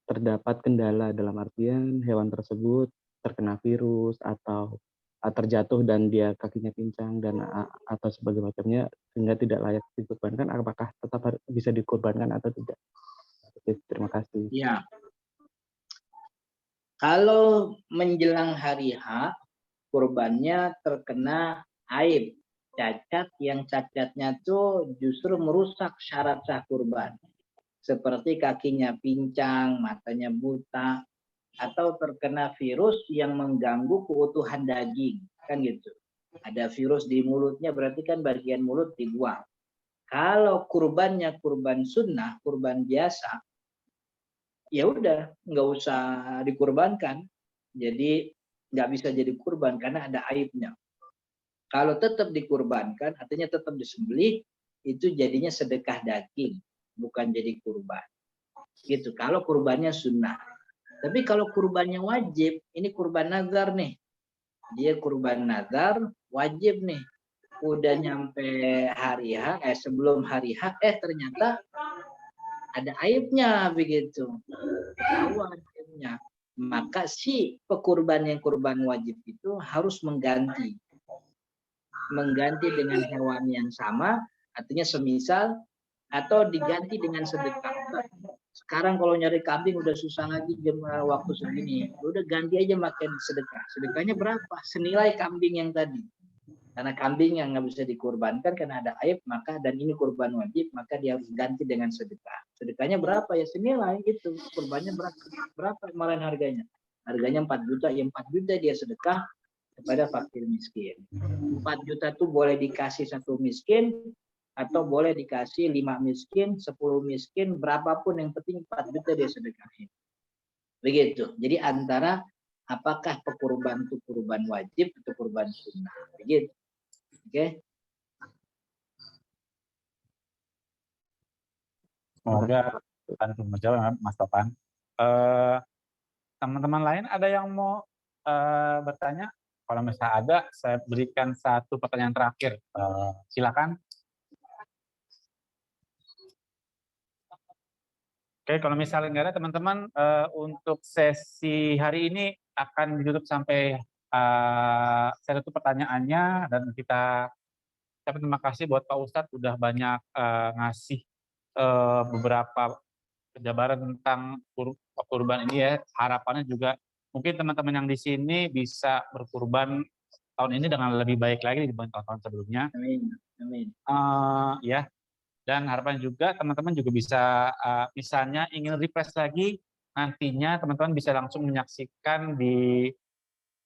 [SPEAKER 5] terdapat kendala, dalam artian hewan tersebut terkena virus atau terjatuh dan dia kakinya pincang dan atau sebagainya macamnya sehingga tidak layak dikurbankan, apakah tetap bisa dikurbankan atau tidak? Terima kasih.
[SPEAKER 2] Ya. Kalau menjelang hari H, kurbannya terkena aib, cacat yang cacatnya tuh justru merusak syarat sah kurban. Seperti kakinya pincang, matanya buta, atau terkena virus yang mengganggu keutuhan daging, kan gitu. Ada virus di mulutnya, berarti kan bagian mulut dibuang. Kalau kurbannya kurban sunnah, kurban biasa, ya udah nggak usah dikurbankan. Jadi nggak bisa jadi kurban karena ada aibnya. Kalau tetap dikurbankan, artinya tetap disembelih, itu jadinya sedekah daging, bukan jadi kurban. Gitu. Kalau kurbannya sunnah. Tapi kalau kurbannya wajib, ini kurban nazar nih. Dia kurban nazar, wajib nih. Udah nyampe hari H, sebelum hari H, ternyata ada aibnya begitu. Ketahuan aibnya. Maka si pekurban yang kurban wajib itu harus mengganti. Mengganti dengan hewan yang sama, artinya semisal, atau diganti dengan sedekah. Sekarang kalau nyari kambing udah susah lagi waktu segini. Udah ganti aja makan sedekah. Sedekahnya berapa? Senilai kambing yang tadi. Karena kambing yang nggak bisa dikurbankan karena ada aib, maka dan ini kurban wajib, maka dia harus ganti dengan sedekah. Sedekahnya berapa ya? Senilai itu. Kurbannya berapa kemarin harganya? Harganya 4 juta. Ya 4 juta dia sedekah kepada fakir miskin. 4 juta tuh boleh dikasih 1 miskin, atau boleh dikasih 5 miskin, 10 miskin, berapapun yang penting 4 juta dia sedekahin. Begitu. Jadi antara apakah pekurban itu kurban wajib atau kurban sunnah. Begitu. Oke.
[SPEAKER 1] Semoga bantu menjawab Mas Topan. Teman-teman lain ada yang mau bertanya? Kalau misalnya ada, saya berikan satu pertanyaan terakhir. Silakan. Oke, kalau misalnya nggak ada teman-teman, untuk sesi hari ini akan ditutup sampai saya tutup pertanyaannya dan kita terima kasih buat Pak Ustadz udah banyak ngasih beberapa penjabaran tentang kurban ini ya. Harapannya juga mungkin teman-teman yang di sini bisa berkurban tahun ini dengan lebih baik lagi dibanding tahun-tahun sebelumnya.
[SPEAKER 2] Amin. Amin.
[SPEAKER 1] Ya. Dan harapan juga teman-teman juga bisa, misalnya ingin refresh lagi, nantinya teman-teman bisa langsung menyaksikan di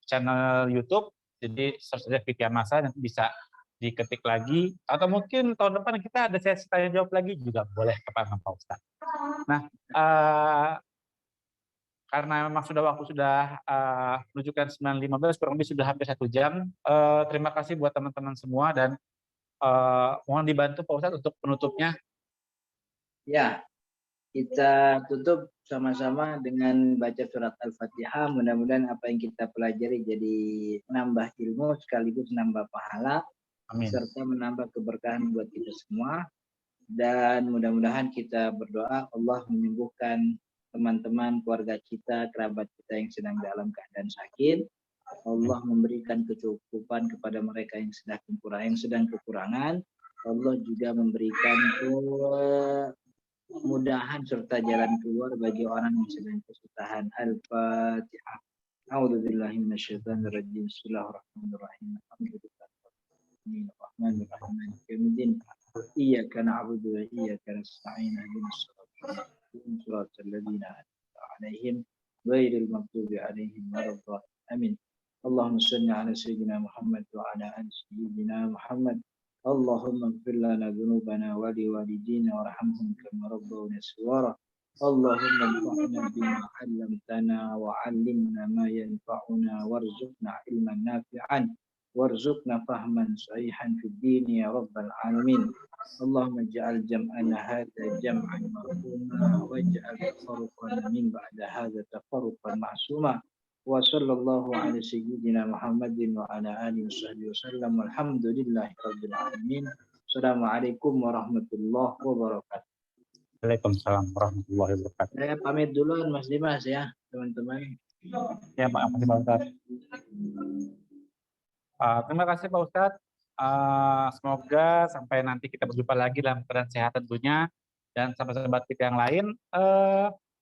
[SPEAKER 1] channel YouTube, jadi search saja Vidya Masa, nanti bisa diketik lagi, atau mungkin tahun depan kita ada sesi tanya jawab lagi juga boleh kepada Pak Ustadz. Nah, karena memang waktu sudah menunjukkan 9.15, kurang lebih sudah hampir 1 jam. Terima kasih buat teman-teman semua, dan mohon dibantu Pak Ustadz untuk penutupnya.
[SPEAKER 2] Ya, kita tutup sama-sama dengan baca surat Al-Fatihah. Mudah-mudahan apa yang kita pelajari jadi nambah ilmu sekaligus nambah pahala.
[SPEAKER 1] Amin.
[SPEAKER 2] Serta menambah keberkahan buat kita semua. Dan mudah-mudahan kita berdoa Allah menyembuhkan teman-teman, keluarga kita, kerabat kita yang sedang dalam keadaan sakit. Allah memberikan kecukupan kepada mereka yang sedang kekurangan. Allah juga memberikan kemudahan serta jalan keluar bagi orang yang sedang kesusahan. Al-Fatihah. A'udzubillahi minasyaitonirrajim. Bismillahirrahmanirrahim. Alhamdulillahirrahmanirrahim. Kemudian iyyaka na'budu wa iyyaka nasta'in. Ihdinas siratal ladzina an'amta 'alaihim ghairil maghdubi 'alaihim waladdallin. Amin. Allahumma shalli 'ala sayyidina Muhammad wa 'ala ali sayyidina Muhammad. Allahumma ighfir lana dhunubana wa liwalidina warhamhum kama rabbawna shighara. Allahumma anfa'na bima 'allamtana wa 'allimna ma yanfa'una warzuqna 'ilman nafi'an warzuqna fahman sahihan fid din ya rabbal alamin. Allahumma ij'al jam'ana hadha jam'an marhuma waj'al tafarruqana min ba'da hadha tafarruqan ma'suma. Wa sallallahu ala sayyidina Muhammadin wa ala alihi washabbihi wasallam. Walhamdulillahi rabbil alamin. Assalamualaikum warahmatullahi wabarakatuh.
[SPEAKER 1] Waalaikumsalam warahmatullahi wabarakatuh.
[SPEAKER 2] Saya pamit duluan Mas Dimas ya, teman-teman.
[SPEAKER 1] Ya, Pak Ustadz. Terima kasih Pak Ustadz. Semoga sampai nanti kita berjumpa lagi dalam keadaan sehat tentunya, dan sahabat-sahabat kita yang lain.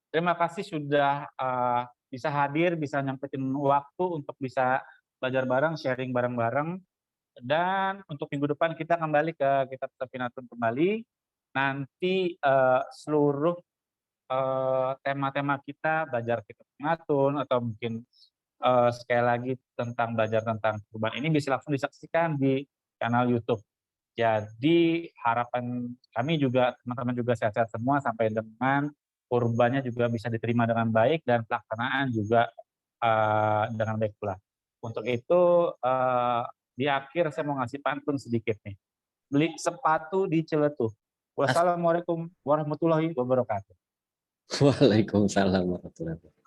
[SPEAKER 1] Terima kasih sudah bisa hadir, bisa nyempetin waktu untuk bisa belajar bareng, sharing bareng-bareng. Dan untuk minggu depan kita kembali ke Kitab Safinatun kembali. Nanti seluruh tema-tema kita, belajar Kitab Safinatun, atau mungkin sekali lagi tentang belajar tentang kurban ini bisa langsung disaksikan di channel YouTube. Jadi harapan kami juga teman-teman juga sehat-sehat semua sampai dengan kurbannya juga bisa diterima dengan baik dan pelaksanaan juga dengan baik pula. Untuk itu di akhir saya mau ngasih pantun sedikit nih. Beli sepatu di Ciletuh. Wassalamualaikum warahmatullahi wabarakatuh.
[SPEAKER 6] Waalaikumsalam warahmatullahi wabarakatuh.